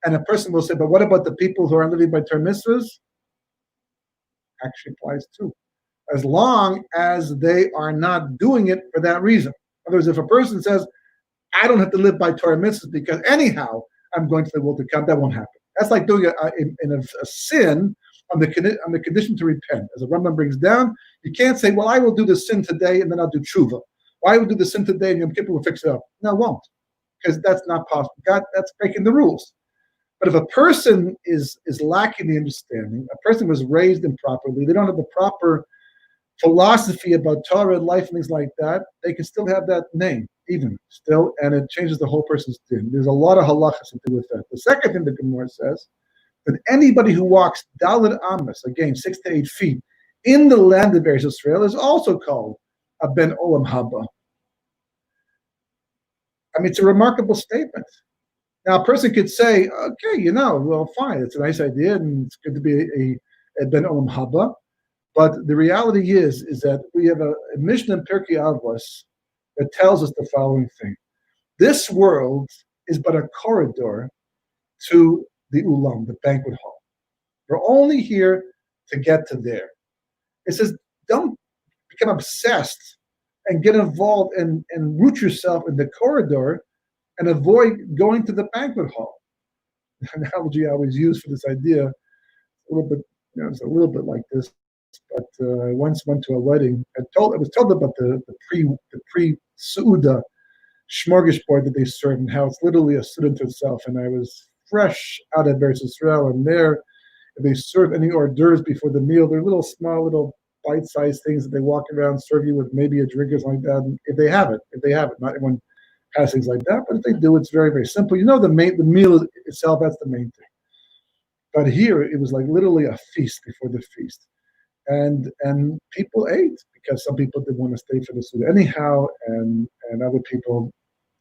And a person will say, but what about the people who are living by Torah mitzvahs? Actually applies too. As long as they are not doing it for that reason. In other words, if a person says, I don't have to live by Torah mitzvahs because anyhow I'm going to the world to come, that won't happen. That's like doing a sin on the condition to repent. As the Rambam brings down, you can't say, well, I will do the sin today and then I'll do tshuva. Or I will do the sin today and Yom Kippur will fix it up. No, it won't. Because that's not possible. That's breaking the rules. But if a person is lacking the understanding, a person was raised improperly, they don't have the proper philosophy about Torah and life and things like that, they can still have that name, even still, and it changes the whole person's din. There's a lot of halachas to do with that. The second thing the Gemara says, that anybody who walks Daled Amos, again, 6 to 8 feet, in the land of Eretz Yisrael is also called a Ben Olam Haba. I mean, it's a remarkable statement. Now, a person could say, okay, well, fine, it's a nice idea, and it's good to be a Ben Olam Haba. But the reality is that we have a Mishnah in Pirkei Avos that tells us the following thing. This world is but a corridor to the ulam, the banquet hall. We're only here to get to there. It says, don't become obsessed and get involved and root yourself in the corridor and avoid going to the banquet hall. An analogy I always use for this idea, it's a little bit like this. But I once went to a wedding. I was told about the pre-Su'uda smorgasbord that they serve and how it's literally a student to itself. And I was fresh out of Eretz Yisrael, and there, if they serve any hors d'oeuvres before the meal, they're little bite-sized things that they walk around, serve you with maybe a drink or something like that. And if they have it, not everyone has things like that, but if they do, it's very, very simple. The meal itself, that's the main thing. But here, it was like literally a feast before the feast. And people ate because some people didn't want to stay for the food anyhow, and other people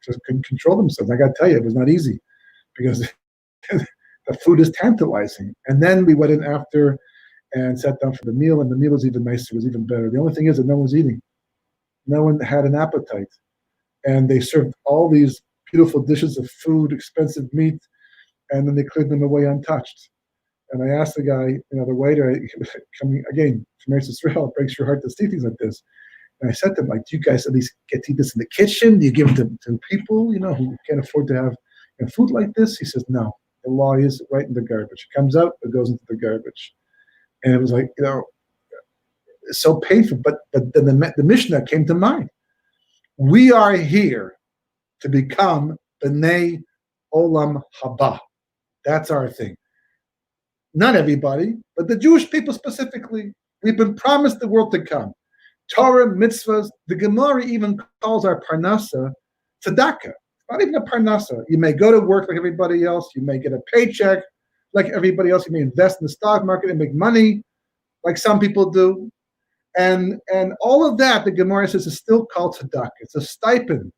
just couldn't control themselves. I got to tell you, it was not easy because the food is tantalizing. And then we went in after and sat down for the meal, and the meal was even nicer, was even better. The only thing is that no one was eating. No one had an appetite. And they served all these beautiful dishes of food, expensive meat, and then they cleared them away untouched. And I asked the guy, the waiter, coming again from Eretz Yisrael, it breaks your heart to see things like this. And I said to him, do you guys at least get to eat this in the kitchen? Do you give it to people, who can't afford to have food like this? He says, no, the law is right in the garbage. It comes out, it goes into the garbage. And it was like, it's so painful. But then the Mishnah came to mind. We are here to become B'nai Olam Haba. That's our thing. Not everybody, but the Jewish people specifically. We've been promised the world to come. Torah, mitzvahs, the Gemara even calls our parnasa tzedakah. It's not even a parnasa. You may go to work like everybody else. You may get a paycheck like everybody else. You may invest in the stock market and make money like some people do. And all of that, the Gemara says, is still called tzedakah. It's a stipend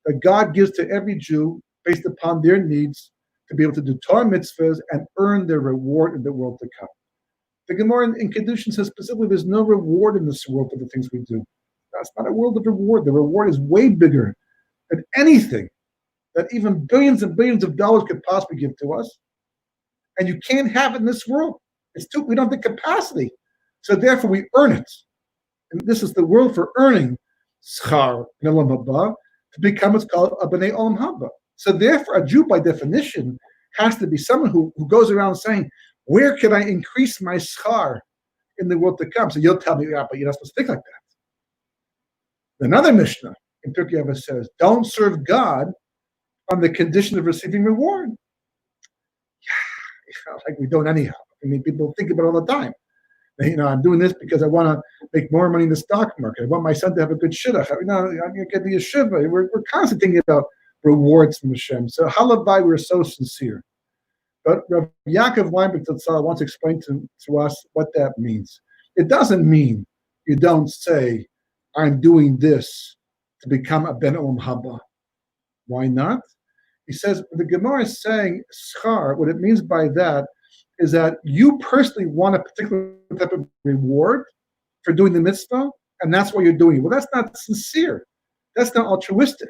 that God gives to every Jew based upon their needs to be able to do Torah mitzvahs and earn their reward in the world to come. The Gemara in Kedushin says specifically there's no reward in this world for the things we do. That's not a world of reward. The reward is way bigger than anything that even billions and billions of dollars could possibly give to us. And you can't have it in this world. We don't have the capacity. So therefore we earn it. And this is the world for earning schar in Olam Haba to become what's called a B'nai Olam Haba. So therefore, a Jew, by definition, has to be someone who goes around saying, where can I increase my schar in the world to come. So you'll tell me, yeah, but you're not supposed to think like that. Another Mishnah in Pirkei Avos says, don't serve God on the condition of receiving reward. Yeah, like we don't anyhow. I mean, people think about it all the time. I'm doing this because I want to make more money in the stock market. I want my son to have a good shidduch. I'm going to get the yeshiva. We're constantly thinking about rewards from Hashem. So halavai, we're so sincere. But Rabbi Yaakov Weinberg wants to explain to us what that means. It doesn't mean you don't say, I'm doing this to become a ben olam haba. Why not? He says, the Gemara is saying, schar, what it means by that is that you personally want a particular type of reward for doing the mitzvah, and that's why you're doing it. Well, that's not sincere. That's not altruistic.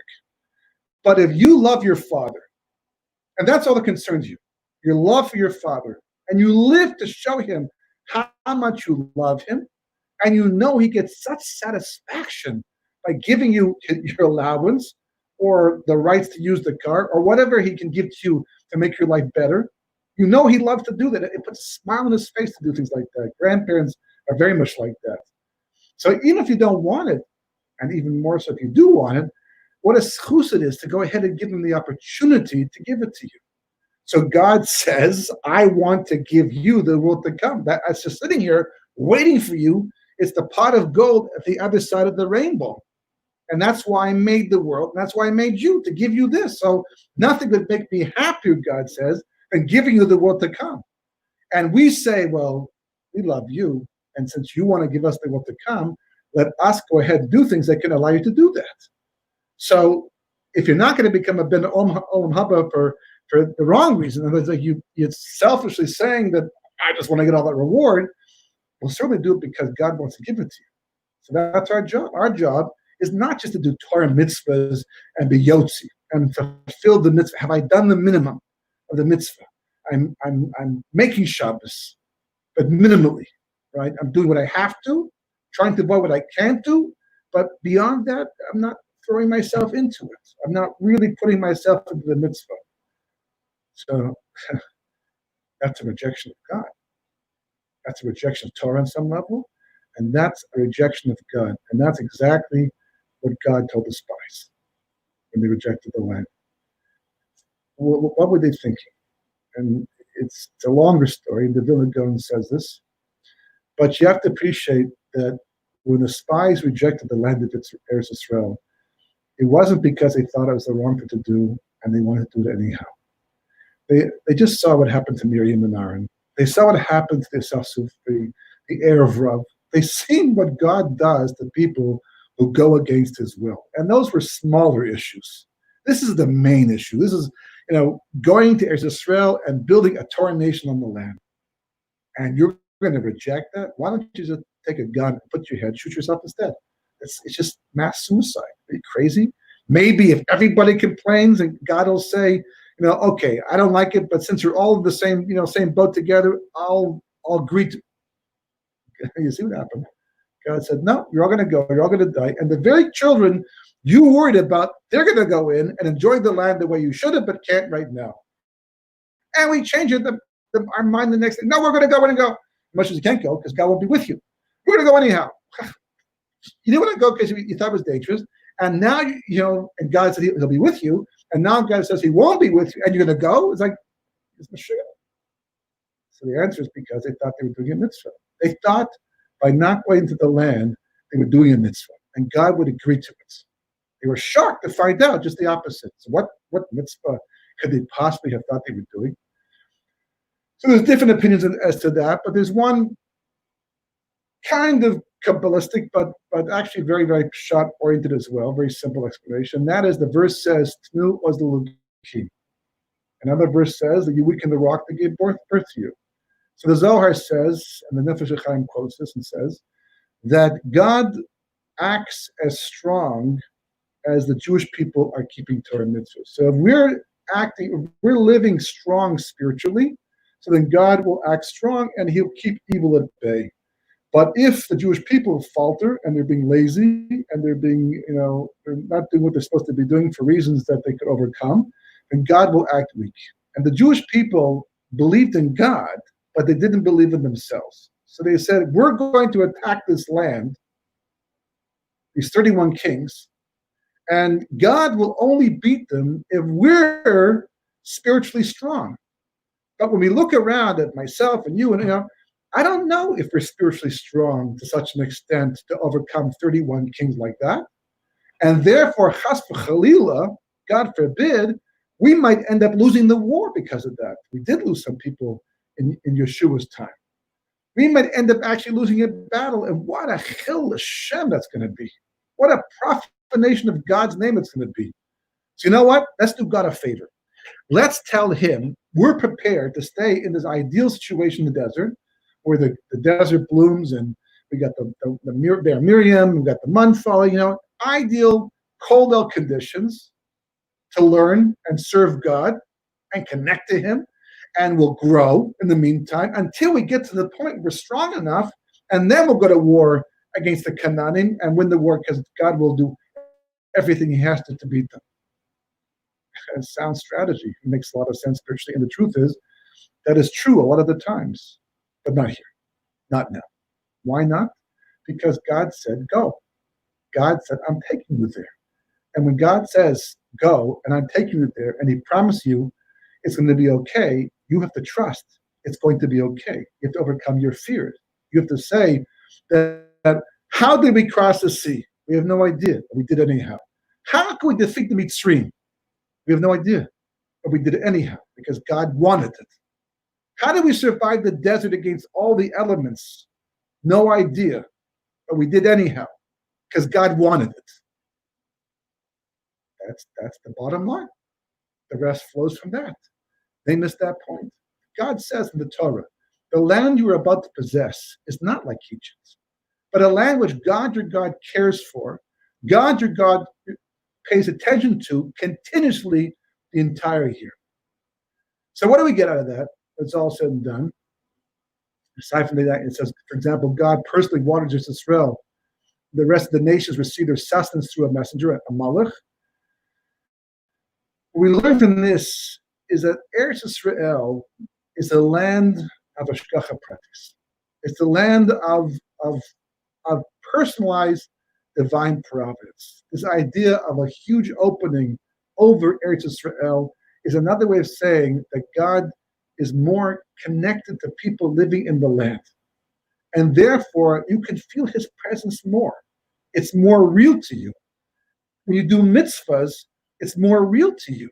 But if you love your father, and that's all that concerns you, your love for your father, and you live to show him how much you love him, and you know he gets such satisfaction by giving you your allowance or the rights to use the car or whatever he can give to you to make your life better, you know he loves to do that. It puts a smile on his face to do things like that. Grandparents are very much like that. So even if you don't want it, and even more so if you do want it, what a schus it is to go ahead and give him the opportunity to give it to you. So God says, I want to give you the world to come. That's just sitting here waiting for you. It's the pot of gold at the other side of the rainbow. And that's why I made the world. And that's why I made you, to give you this. So nothing would make me happier, God says, than giving you the world to come. And we say, well, we love you. And since you want to give us the world to come, let us go ahead and do things that can allow you to do that. So if you're not going to become a ben olam haba for the wrong reason, in other words, like you're selfishly saying that I just want to get all that reward, we'll certainly do it because God wants to give it to you. So that's our job. Our job is not just to do Torah mitzvahs and be yotzi and fulfill the mitzvah. Have I done the minimum of the mitzvah? I'm making Shabbos, but minimally, right? I'm doing what I have to, trying to avoid what I can't do, but beyond that, I'm not throwing myself into it. I'm not really putting myself into the mitzvah. So that's a rejection of God. That's a rejection of Torah on some level, and that's a rejection of God. And that's exactly what God told the spies when they rejected the land. What were they thinking? And it's a longer story, and the Vilna Gaon says this, but you have to appreciate that when the spies rejected the land of Eretz Yisrael, it wasn't because they thought it was the wrong thing to do and they wanted to do it anyhow. They just saw what happened to Miriam and Aaron. They saw what happened to the Sasuf, the heir of Rav. They seen what God does to people who go against his will. And those were smaller issues. This is the main issue. This is, going to Eretz Yisrael and building a Torah nation on the land. And you're going to reject that? Why don't you just take a gun and put your head, shoot yourself instead? It's just mass suicide. Are you crazy? Maybe if everybody complains and God will say, okay, I don't like it, but since you're all in the same boat together, I'll agree to. You see what happened? God said, no, you're all going to go. You're all going to die. And the very children you worried about, they're going to go in and enjoy the land the way you should have, but can't right now. And we change our mind the next day. No, we're going to go. As much as you can't go because God won't be with you. We're going to go anyhow. You didn't want to go because you thought it was dangerous. And now, and God said he'll be with you. And now God says he won't be with you. And you're going to go? It's like, it's Mashiach. So the answer is because they thought they were doing a mitzvah. They thought by not going to the land, they were doing a mitzvah. And God would agree to it. They were shocked to find out just the opposite. So what mitzvah could they possibly have thought they were doing? So there's different opinions as to that, but there's one kind of Kabbalistic, but actually very, very shot-oriented as well, very simple explanation. That is, the verse says, Tnu was the Lukim. Another verse says that you weaken the rock that gave birth to you. So the Zohar says, and the Nefesh HaChaim quotes this and says, that God acts as strong as the Jewish people are keeping Torah mitzvahs. So if we're living strong spiritually, so then God will act strong and he'll keep evil at bay. But if the Jewish people falter and they're being lazy and they're being, they're not doing what they're supposed to be doing for reasons that they could overcome, then God will act weak. And the Jewish people believed in God, but they didn't believe in themselves. So they said, we're going to attack this land, these 31 kings, and God will only beat them if we're spiritually strong. But when we look around at myself and you, and I don't know if we're spiritually strong to such an extent to overcome 31 kings like that. And therefore, chas v'chalila, God forbid, we might end up losing the war because of that. We did lose some people in Yeshua's time. We might end up actually losing a battle. And what a chil Hashem that's going to be. What a profanation of God's name it's going to be. So you know what? Let's do God a favor. Let's tell him we're prepared to stay in this ideal situation in the desert, where the desert blooms and we got the Miriam, we got the mun falling, ideal cold out conditions to learn and serve God and connect to him, and we'll grow in the meantime until we get to the point where we're strong enough, and then we'll go to war against the Canaanim and win the war because God will do everything he has to beat them. A sound strategy. It makes a lot of sense spiritually, and the truth is that is true a lot of the times, but not here, not now. Why not? Because God said go. God said, I'm taking you there. And when God says go and I'm taking you there and he promised you it's going to be okay, you have to trust it's going to be okay. You have to overcome your fears. You have to say that how did we cross the sea? We have no idea, but we did it anyhow. How can we defeat the Mitzrayim? We have no idea, but we did it anyhow because God wanted it. How did we survive the desert against all the elements? No idea, but we did anyhow because God wanted it. That's the bottom line. The rest flows from that. They missed that point. God says in the Torah, the land you are about to possess is not like Egypt, but a land which God your God cares for, God your God pays attention to continuously the entire year. So what do we get out of that? It's all said and done. Aside from that, it says, for example, God personally wanted Eretz Yisrael. The rest of the nations received their sustenance through a messenger, a malach. What we learn from this is that Eretz Yisrael is a land of hashgacha pratis. It's the land of personalized divine providence. This idea of a huge opening over Eretz Yisrael is another way of saying that God is more connected to people living in the land. And therefore, you can feel his presence more. It's more real to you. When you do mitzvahs, it's more real to you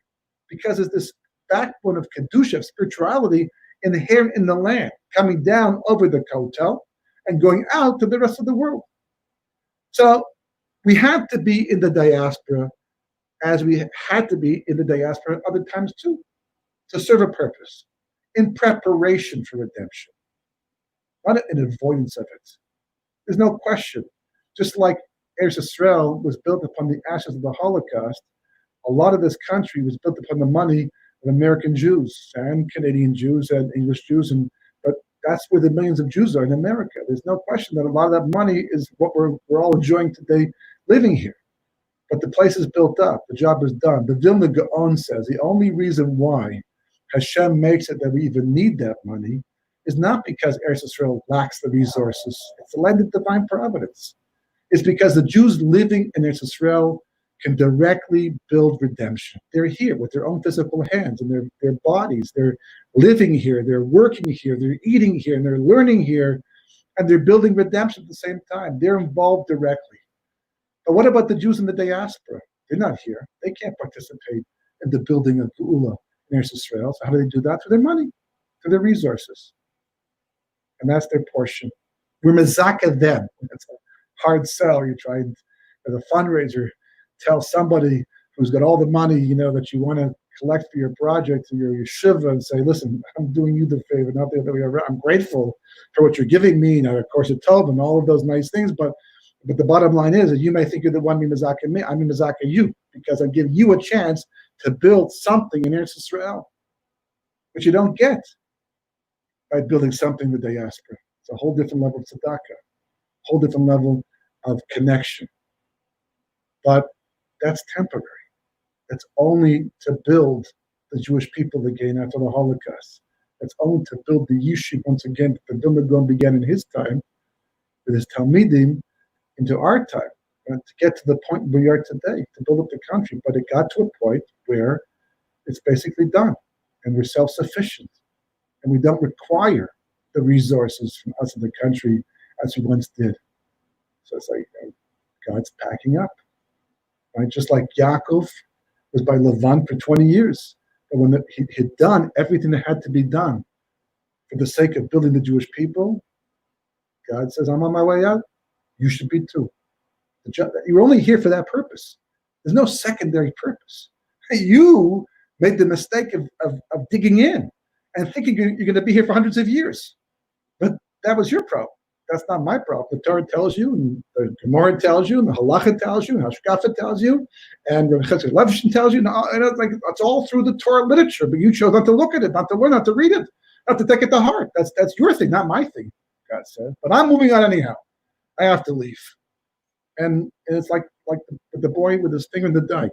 because it's this backbone of kedusha, of spirituality, inherent in the land, coming down over the kotel and going out to the rest of the world. So we have to be in the diaspora as we had to be in the diaspora other times too, to serve a purpose, in preparation for redemption, not in avoidance of it. There's no question. Just like Eretz Yisrael was built upon the ashes of the Holocaust, a lot of this country was built upon the money of American Jews and Canadian Jews and English Jews, but that's where the millions of Jews are in America. There's no question that a lot of that money is what we're all enjoying today living here. But the place is built up. The job is done. The Vilna Gaon says the only reason why Hashem makes it that we even need that money is not because Eretz Yisrael lacks the resources. It's the land of divine providence. It's because the Jews living in Eretz Yisrael can directly build redemption. They're here with their own physical hands and their bodies. They're living here. They're working here. They're eating here. And they're learning here. And they're building redemption at the same time. They're involved directly. But what about the Jews in the diaspora? They're not here. They can't participate in the building of Geula in Eretz Yisrael. So how do they do that? Through their money, through their resources. And that's their portion. We're mezaka them. It's a hard sell. You're trying, as a fundraiser, tell somebody who's got all the money, that you want to collect for your project, or your yeshiva, and say, listen, I'm doing you the favor, not the other way around. I'm grateful for what you're giving me. Now, of course, a tov and all of those nice things, but the bottom line is that you may think you're the one mizaka me. I'm mizaka you because I give you a chance to build something in Eretz Yisrael, which you don't get by building something in the diaspora. It's a whole different level of tzedakah, a whole different level of connection. But that's temporary. That's only to build the Jewish people again after the Holocaust. that's only to build the yishuv once again that the Vilna Gaon began in his time, with his Talmidim, into our time, and to get to the point where we are today, to build up the country. But it got to a point where it's basically done, and we're self-sufficient, and we don't require the resources from us in the country as we once did. So it's like God's packing up, right? Just like Yaakov was by Lavan for 20 years. But when he had done everything that had to be done for the sake of building the Jewish people, God says, I'm on my way out. You should be too. You're only here for that purpose. There's no secondary purpose. You made the mistake of digging in and thinking you're going to be here for hundreds of years. But that was your problem. That's not my problem. The Torah tells you, and the Gemara tells you, and the Halacha tells you, and Hashkafa tells you, and Rabbi Chesed Levishon tells you, and it's all through the Torah literature. But you chose not to look at it, not to learn, not to read it, not to take it to heart. That's your thing, not my thing, God said. But I'm moving on anyhow. I have to leave. And it's like the boy with his finger in the dike.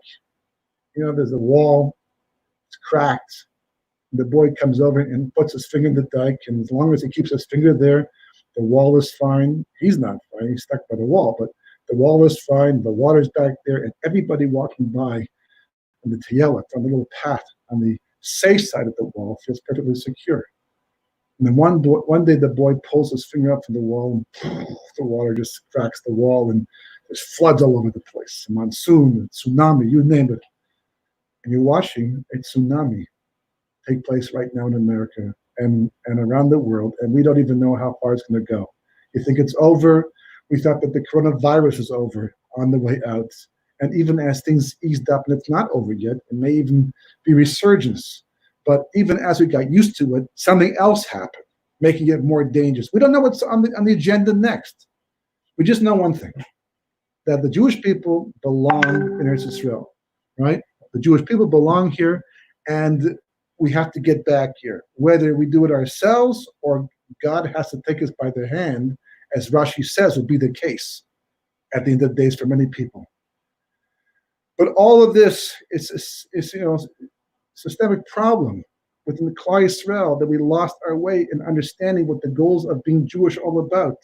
There's a wall, it's cracked. The boy comes over and puts his finger in the dike, and as long as he keeps his finger there, the wall is fine. He's not fine. He's stuck by the wall, but the wall is fine. The water's back there, and everybody walking by on the tiyelot, on the little path on the safe side of the wall, feels perfectly secure. And then one day the boy pulls his finger up from the wall, and the water just cracks the wall, and there's floods all over the place. A monsoon, a tsunami, you name it. And you're watching a tsunami take place right now in America and around the world, and we don't even know how far it's going to go. You think it's over? We thought that the coronavirus is over, on the way out. And even as things eased up, and it's not over yet, it may even be resurgence. But even as we got used to it, something else happened, making it more dangerous. We don't know what's on the agenda next. We just know one thing, that the Jewish people belong in Eretz Yisrael, right? The Jewish people belong here, and we have to get back here. Whether we do it ourselves or God has to take us by the hand, as Rashi says, will be the case at the end of the days for many people. But all of this is systemic problem within the Klal Yisrael, that we lost our way in understanding what the goals of being Jewish are all about.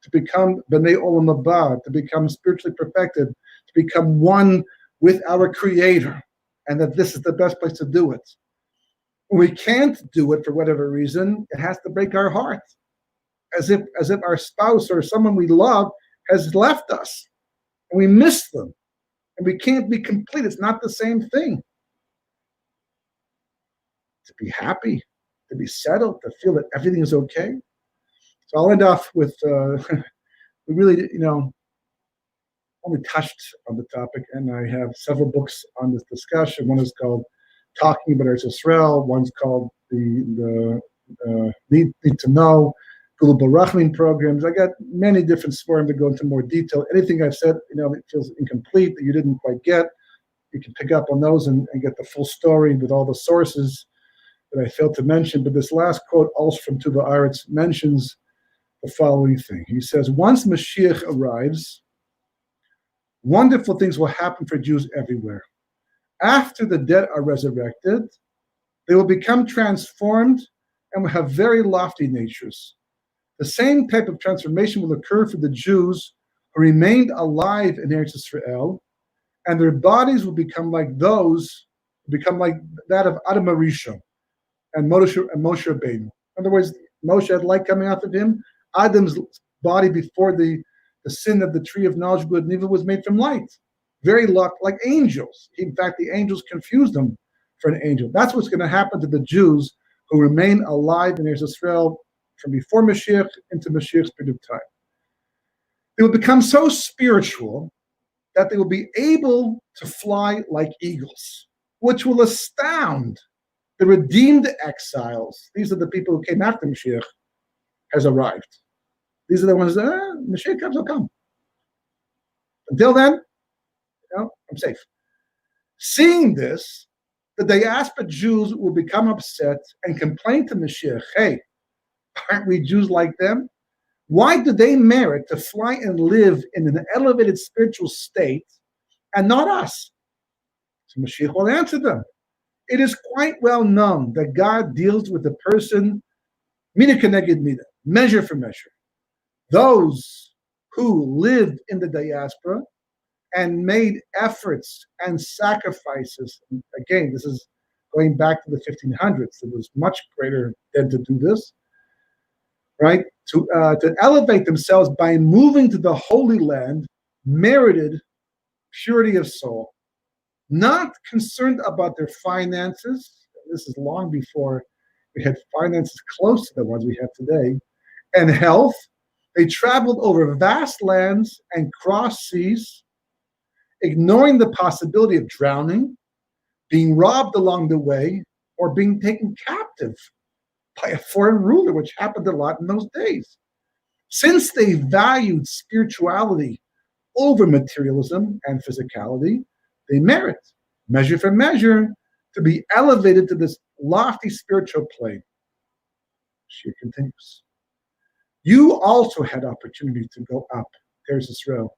To become B'nai Olam Haba, to become spiritually perfected, to become one with our Creator, and that this is the best place to do it. When we can't do it for whatever reason, it has to break our heart, as if our spouse or someone we love has left us, and we miss them, and we can't be complete. It's not the same thing. To be happy, to be settled, to feel that everything is okay. So I'll end off with, we really, only touched on the topic, and I have several books on this discussion. One is called Talking About Eretz Yisrael. One's called the Need to Know, Gula Barachmin programs. I got many different forums to go into more detail. Anything I've said, it feels incomplete, that you didn't quite get, you can pick up on those and get the full story with all the sources that I failed to mention. But this last quote, also from Tuva Aretz, mentions the following thing. He says, once Mashiach arrives, wonderful things will happen for Jews everywhere. After the dead are resurrected, they will become transformed and will have very lofty natures. The same type of transformation will occur for the Jews who remained alive in Eretz Yisrael, and their bodies will become like that of Adam Arishon and Moshe Rabbeinu. In other words, Moshe had light coming out of him. Adam's body before the sin of the tree of knowledge of good and evil was made from light. Very like angels. In fact, the angels confused them for an angel. That's what's going to happen to the Jews who remain alive in Eretz Yisrael from before Mashiach into Mashiach's period of time. They will become so spiritual that they will be able to fly like eagles, which will astound the redeemed exiles. These are the people who came after Mashiach has arrived. These are the ones that Mashiach comes, will come. Until then, I'm safe. Seeing this, the diaspora Jews will become upset and complain to Mashiach, hey, aren't we Jews like them? Why do they merit to fly and live in an elevated spiritual state and not us? So Mashiach will answer them. It is quite well known that God deals with the person, mina keneged mina, measure for measure. Those who lived in the diaspora and made efforts and sacrifices. Again, this is going back to the 1500s. It was much greater than to do this, right? To elevate themselves by moving to the Holy Land, merited purity of soul, not concerned about their finances. This is long before we had finances close to the ones we have today, and health. They traveled over vast lands and crossed seas, ignoring the possibility of drowning, being robbed along the way, or being taken captive by a foreign ruler, which happened a lot in those days. Since they valued spirituality over materialism and physicality, they merit, measure for measure, to be elevated to this lofty spiritual plane. She continues. You also had opportunity to go up, Eretz Yisrael,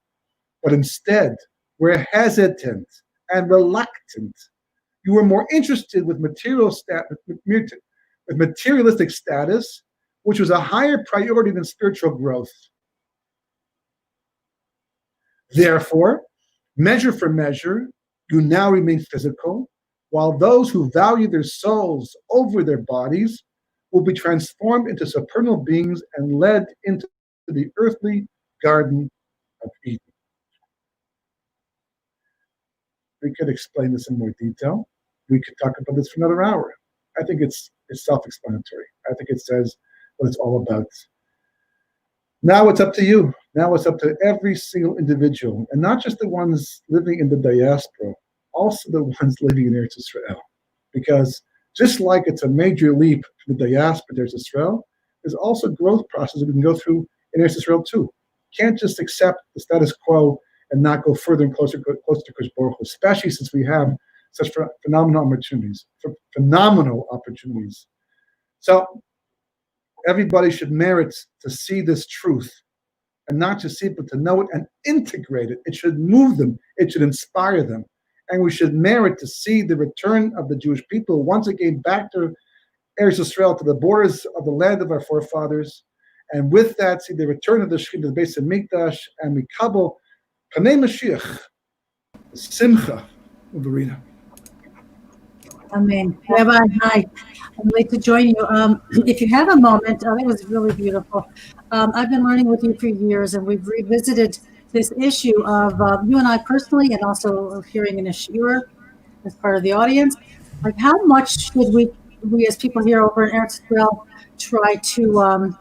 but instead were hesitant and reluctant. You were more interested with materialistic status, which was a higher priority than spiritual growth. Therefore, measure for measure, you now remain physical, while those who value their souls over their bodies will be transformed into supernal beings and led into the earthly garden of Eden. We could explain this in more detail. We could talk about this for another hour. I think it's self-explanatory. I think it says what it's all about. Now it's up to you. Now it's up to every single individual, and not just the ones living in the diaspora, also the ones living in Eretz Yisrael. Because just like it's a major leap from the diaspora to Eretz Yisrael, there's also growth process we can go through in Eretz Yisrael too. You can't just accept the status quo and not go further and closer to Kosh Baruch Hu, especially since we have such phenomenal opportunities. So everybody should merit to see this truth, and not just see it, but to know it and integrate it. It should move them. It should inspire them. And we should merit to see the return of the Jewish people once again back to Eretz Yisrael, to the borders of the land of our forefathers. And with that, see the return of the Shekhinah, the Beis Hamikdash, and Mikabel, Panei Mashiach, Simcha, Uberina. Amen. Rabbi, hi. I'd like to join you. If you have a moment, that was really beautiful. I've been learning with you for years, and we've revisited this issue of you and I personally, and also hearing in a shiur as part of the audience. Like, how much should we as people here over in Eretz Yisrael try to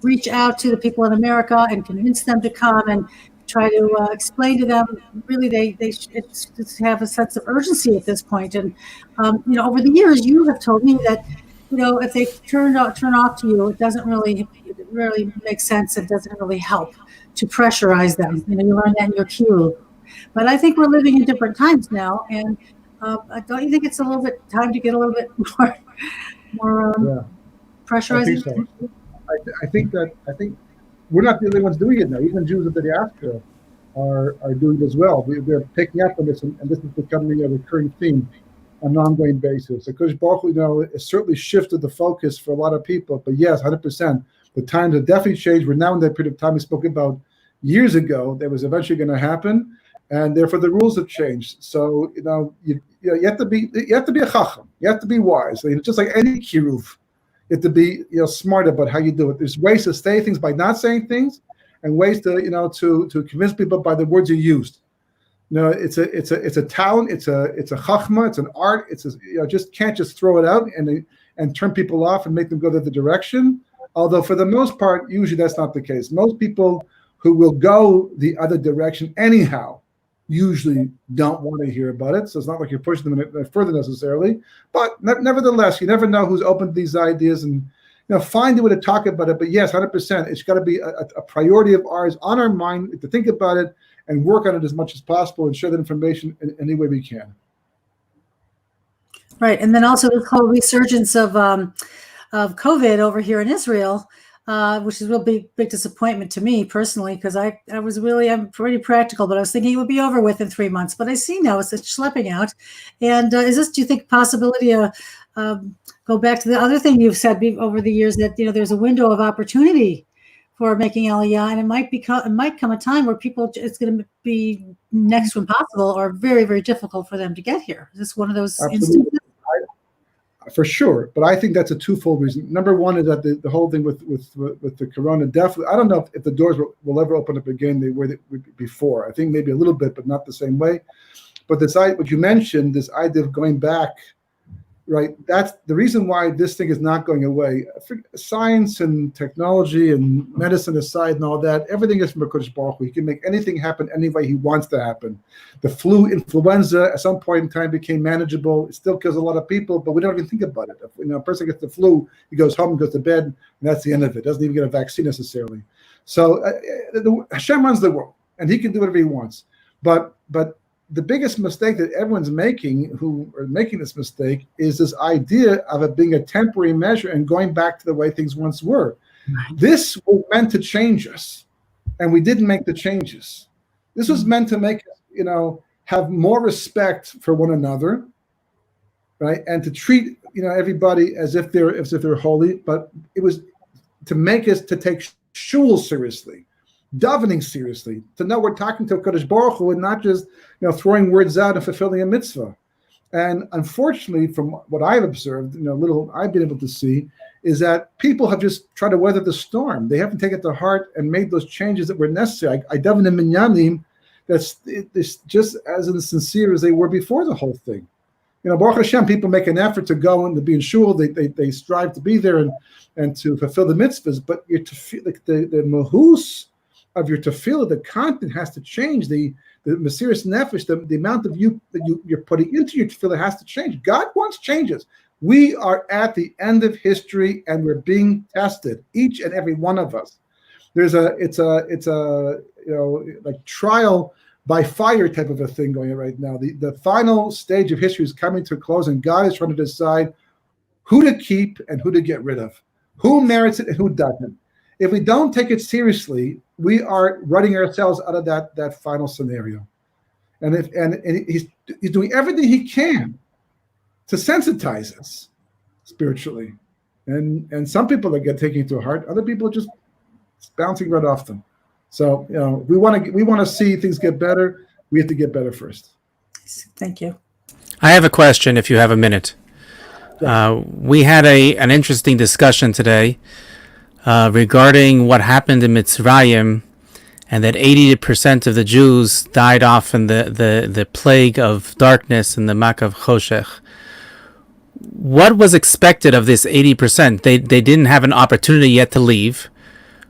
reach out to the people in America and convince them to come and try to explain to them, really they should have a sense of urgency at this point. And over the years, you have told me that if they turn off to you, it doesn't really make sense. It doesn't really help to pressurize them. You learn that in your kiruv. But I think we're living in different times now, and don't you think it's a little bit time to get a little bit more pressurizing? I think so. I think we're not the only ones doing it now. Even Jews of the diaspora are doing it as well. They're picking up on this, and this is becoming a recurring theme on an ongoing basis. Because Baruch Hu, it certainly shifted the focus for a lot of people. But yes, 100%. The times have definitely changed. We're now in that period of time we spoke about years ago that was eventually going to happen, and therefore the rules have changed. So you have to be a chacham. You have to be wise. Just like any kiruv. You have to be smart about how you do it. There's ways to say things by not saying things, and ways to to convince people by the words you used. It's a talent. It's a chachma. It's an art. Just can't just throw it out and turn people off and make them go the other direction. Although for the most part, usually that's not the case. Most people who will go the other direction anyhow usually don't want to hear about it. So it's not like you're pushing them further necessarily. But nevertheless, you never know who's open to these ideas, and find a way to talk about it. But yes, 100%, it's got to be a priority of ours, on our mind, to think about it and work on it as much as possible and share that information in any way we can. Right, and then also the whole resurgence of COVID over here in Israel. which is a real big disappointment to me personally, because I'm pretty practical, but I was thinking it would be over with in 3 months. But I see now it's schlepping out. And do you think, possibility of go back to the other thing you've said over the years, that there's a window of opportunity for making Aliyah, and it might come a time where it's going to be next to impossible or very, very difficult for them to get here. Is this one of those instances? For sure, but I think that's a twofold reason. Number one is that the whole thing with the corona, definitely, I don't know if the doors will ever open up again the way they were before. I think maybe a little bit, but not the same way. But what you mentioned, this idea of going back, right? That's the reason why this thing is not going away. Science and technology and medicine aside and all that, everything is from HaKadosh Baruch Hu. He can make anything happen any way he wants to happen. The influenza, at some point in time became manageable. It still kills a lot of people, but we don't even think about it. If, a person gets the flu, he goes home, goes to bed, and that's the end of it. Doesn't even get a vaccine necessarily. So Hashem runs the world, and he can do whatever he wants. But the biggest mistake that everyone's making, who are making this mistake, is this idea of it being a temporary measure and going back to the way things once were. Right. This was meant to change us, and we didn't make the changes. This was meant to make us, have more respect for one another, right, and to treat everybody as if they're holy. But it was to make us to take shul seriously, davening seriously, to know we're talking to Kadosh Baruch Hu and not just throwing words out and fulfilling a mitzvah. And unfortunately, from what I've observed, little I've been able to see, is that people have just tried to weather the storm. They haven't taken it to heart and made those changes that were necessary. I daven in minyanim that's just as insincere as they were before the whole thing. Baruch Hashem, people make an effort to go and to be in shul. They strive to be there and to fulfill the mitzvahs. But the mahus of your tefillah, the content has to change. The Mesiras Nefesh, the amount of you that you're putting into your tefillah has to change. God wants changes. We are at the end of history, and we're being tested, each and every one of us. It's a like trial by fire type of a thing going on right now. The final stage of history is coming to a close, and God is trying to decide who to keep and who to get rid of, who merits it and who doesn't. If we don't take it seriously, we are running ourselves out of that final scenario. And he's doing everything he can to sensitize us spiritually. And some people are taking it to heart, other people are just bouncing right off them. So we want to see things get better. We have to get better first. Thank you. I have a question if you have a minute. We had an interesting discussion today regarding what happened in Mitzrayim, and that 80% of the Jews died off in the plague of darkness and the Makav Choshech. What was expected of this 80%? They didn't have an opportunity yet to leave.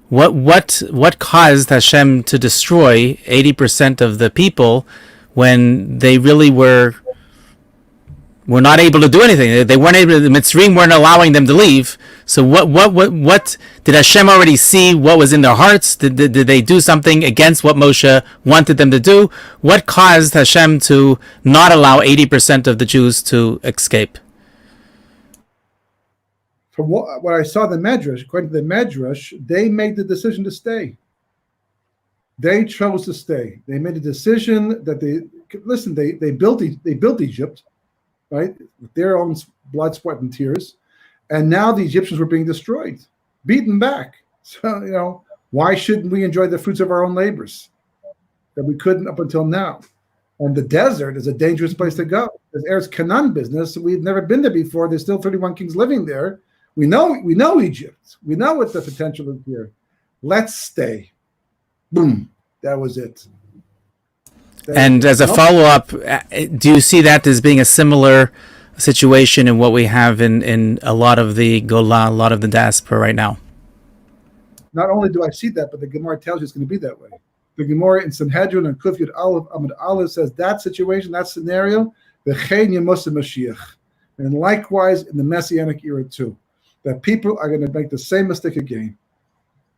What caused Hashem to destroy 80% of the people when they really were not able to do anything? They weren't able. The Mitzrayim weren't allowing them to leave. So what did Hashem already see? What was in their hearts? Did they do something against what Moshe wanted them to do? What caused Hashem to not allow 80% of the Jews to escape? From what I saw in the Medrash, according to the Medrash, they made the decision to stay. They chose to stay. They made a decision that they built Egypt, right, with their own blood, sweat, and tears, and now the Egyptians were being destroyed, beaten back. So why shouldn't we enjoy the fruits of our own labors that we couldn't up until now? And the desert is a dangerous place to go. There's Eretz Canaan business. We've never been there before. There's still 31 kings living there. We know Egypt. We know what the potential is here. Let's stay. Boom. That was it. And as a follow-up, do you see that as being a similar situation in what we have in a lot of the Golan, a lot of the diaspora right now? Not only do I see that, but the Gemara tells you it's going to be that way. The Gemara in Sanhedrin and Kuf Yud Aleph Amud Aleph says that situation, that scenario, v'chein Yemos Mashiach, and likewise in the Messianic era too, that people are going to make the same mistake again.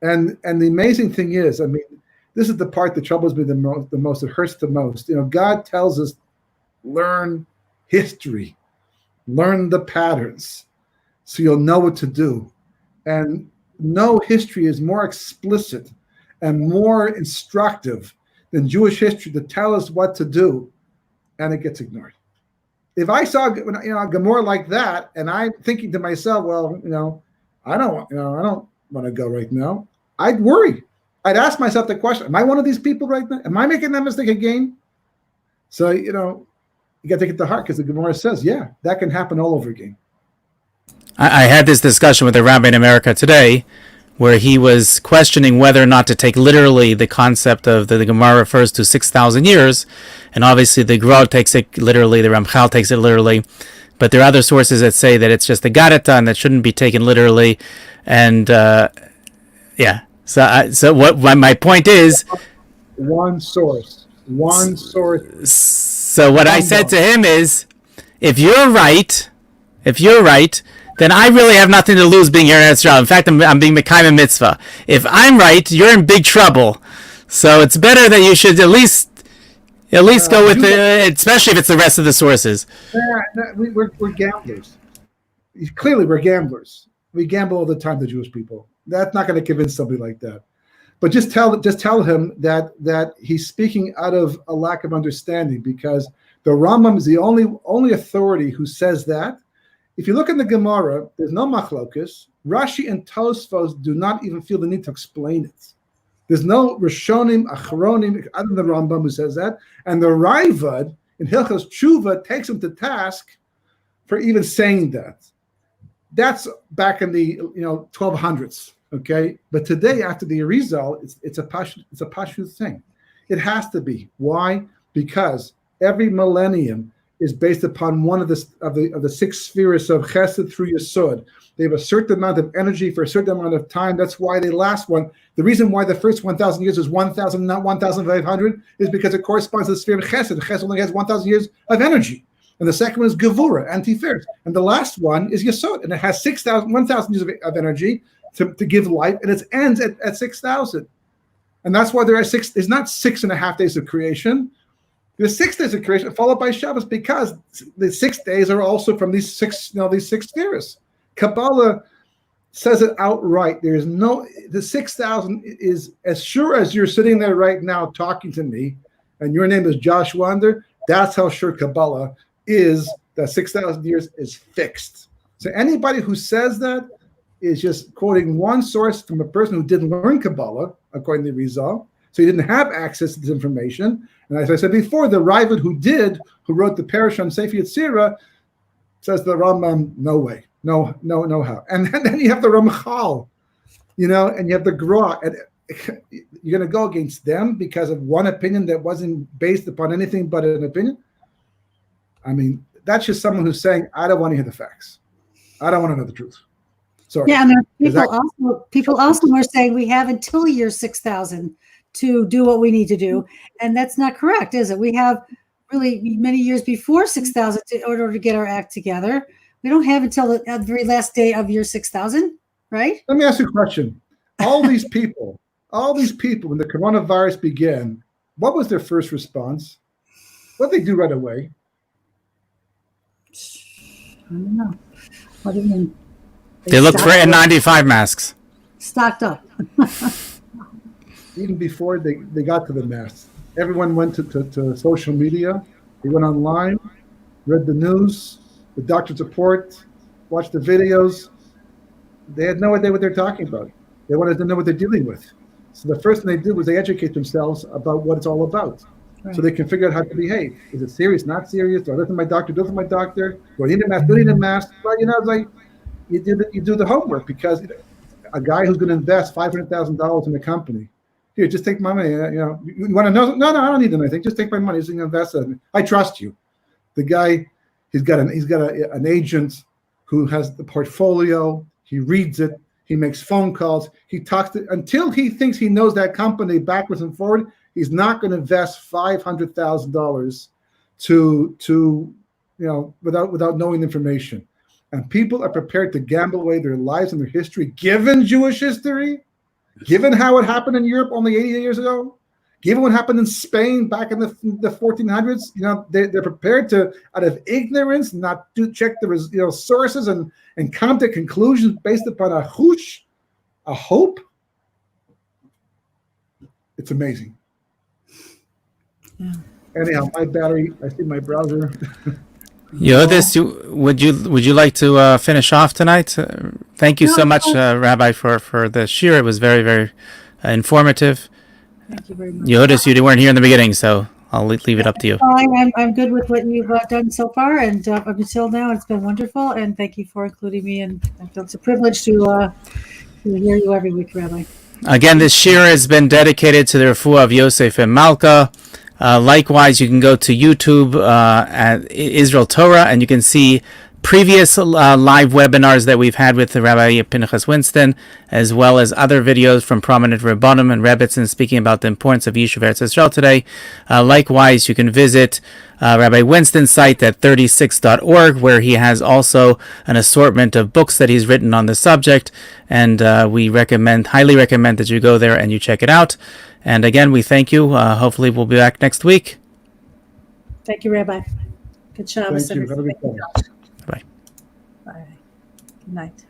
And the amazing thing is, this is the part that troubles me the most. It hurts the most. God tells us, learn history, learn the patterns, so you'll know what to do. And no history is more explicit and more instructive than Jewish history to tell us what to do, and it gets ignored. If I saw a Gemara like that, and I'm thinking to myself, well, I don't want to go right now, I'd worry. I'd ask myself the question: am I one of these people right now? Am I making that mistake again? So you got to take it to heart, because the Gemara says, yeah, that can happen all over again. I had this discussion with a rabbi in America today, where he was questioning whether or not to take literally the concept of the Gemara refers to 6,000 years, and obviously the Gra takes it literally, the Ramchal takes it literally, but there are other sources that say that it's just a Garata and that shouldn't be taken literally, and yeah. So my point is, one source. So what I said to him is, if you're right, then I really have nothing to lose being here in Eretz Yisrael. In fact, I'm being Mekayim mitzvah. If I'm right, you're in big trouble. So it's better that you should at least go with it, especially if it's the rest of the sources. We're gamblers. Clearly, we're gamblers. We gamble all the time, the Jewish people. That's not going to convince somebody like that. But just tell him that he's speaking out of a lack of understanding, because the Rambam is the only authority who says that. If you look in the Gemara, there's no machlokus. Rashi and Tosfos do not even feel the need to explain it. There's no Rishonim, Achronim, other than the Rambam who says that. And the Raivad in Hilchos Tshuva takes him to task for even saying that. That's back in the 1200s, okay? But today, after the Arizal, it's a pashut thing. It has to be. Why? Because every millennium is based upon one of the six spheres of Chesed through Yesod. They have a certain amount of energy for a certain amount of time. That's why they last one. The reason why the first 1,000 years is 1,000, not 1,500, is because it corresponds to the sphere of Chesed. Chesed only has 1,000 years of energy. And the second one is Gevura, Antiferes. And the last one is Yesod. And it has 1,000 years of energy to give life. And it ends at 6,000. And that's why there's not 6.5 days of creation. There's 6 days of creation followed by Shabbos, because the 6 days are also from these six spheres. Kabbalah says it outright. The 6,000 is, as sure as you're sitting there right now talking to me, and your name is Josh Wander, that's how sure Kabbalah is that 6,000 years is fixed. So anybody who says that is just quoting one source from a person who didn't learn Kabbalah, according to Rizal. So he didn't have access to this information. And as I said before, the Raivad who wrote the Parish on Sefer Yetzirah, says the Rambam, no way, no how. And then you have the Ramchal, and you have the Gra. And you're going to go against them because of one opinion that wasn't based upon anything but an opinion? I mean, that's just someone who's saying, I don't want to hear the facts. I don't want to know the truth. Sorry. Yeah, and people also are saying we have until year 6,000 to do what we need to do, and that's not correct, is it? We have really many years before 6,000 in order to get our act together. We don't have until the very last day of year 6,000, right? Let me ask you a question. All these people, when the coronavirus began, what was their first response? What did they do right away? I don't know. What do you mean? They looked for N95 masks. Stocked up. Even before they got to the masks, everyone went to social media. They went online, read the news, the doctor's report, watched the videos. They had no idea what they're talking about. They wanted to know what they're dealing with. So the first thing they did was they educate themselves about what it's all about. Right. So they can figure out how to behave. Is it serious, not serious? Do I listen to my doctor, do my doctor? Do I need a mask, do I need a mask? Well, it's like you do the homework, because a guy who's going to invest $500,000 in a company, here, just take my money. You want to know? No, I don't need anything. Just take my money. He's going to invest it. I trust you. The guy, he's got an agent who has the portfolio. He reads it. He makes phone calls. He talks until he thinks he knows that company backwards and forward. He's not going to invest $500,000 to without knowing the information. And people are prepared to gamble away their lives and their history, given Jewish history. Given how it happened in Europe only 80 years ago, given what happened in Spain back in the 1400s, they're prepared to, out of ignorance, not to check the sources and come to conclusions based upon a hush. a hope, it's amazing. Yeah. Anyhow, my battery, I see my browser. Yodis, would you like to finish off tonight? Thank you so much, Rabbi, for the shir. It was very, very informative. Thank you very much. Yodis, you weren't here in the beginning, so I'll leave it up to you. I'm good with what you've done so far, and up until now, it's been wonderful. And thank you for including me. And it's a privilege to hear you every week, Rabbi. Again, this shir has been dedicated to the refuah of Yosef and Malka. Likewise, you can go to YouTube at Israel Torah, and you can see previous live webinars that we've had with the Rabbi Pinchas Winston, as well as other videos from prominent Rabbanim and Rebbitzin speaking about the importance of Yishuv Eretz Yisrael today. Likewise, you can visit Rabbi Winston's site at 36.org, where he has also an assortment of books that he's written on the subject, and we highly recommend that you go there and you check it out. And again, we thank you. Hopefully, we'll be back next week. Thank you, Rabbi. Good job. Thank you. Have a good day. Bye. Bye. Good night.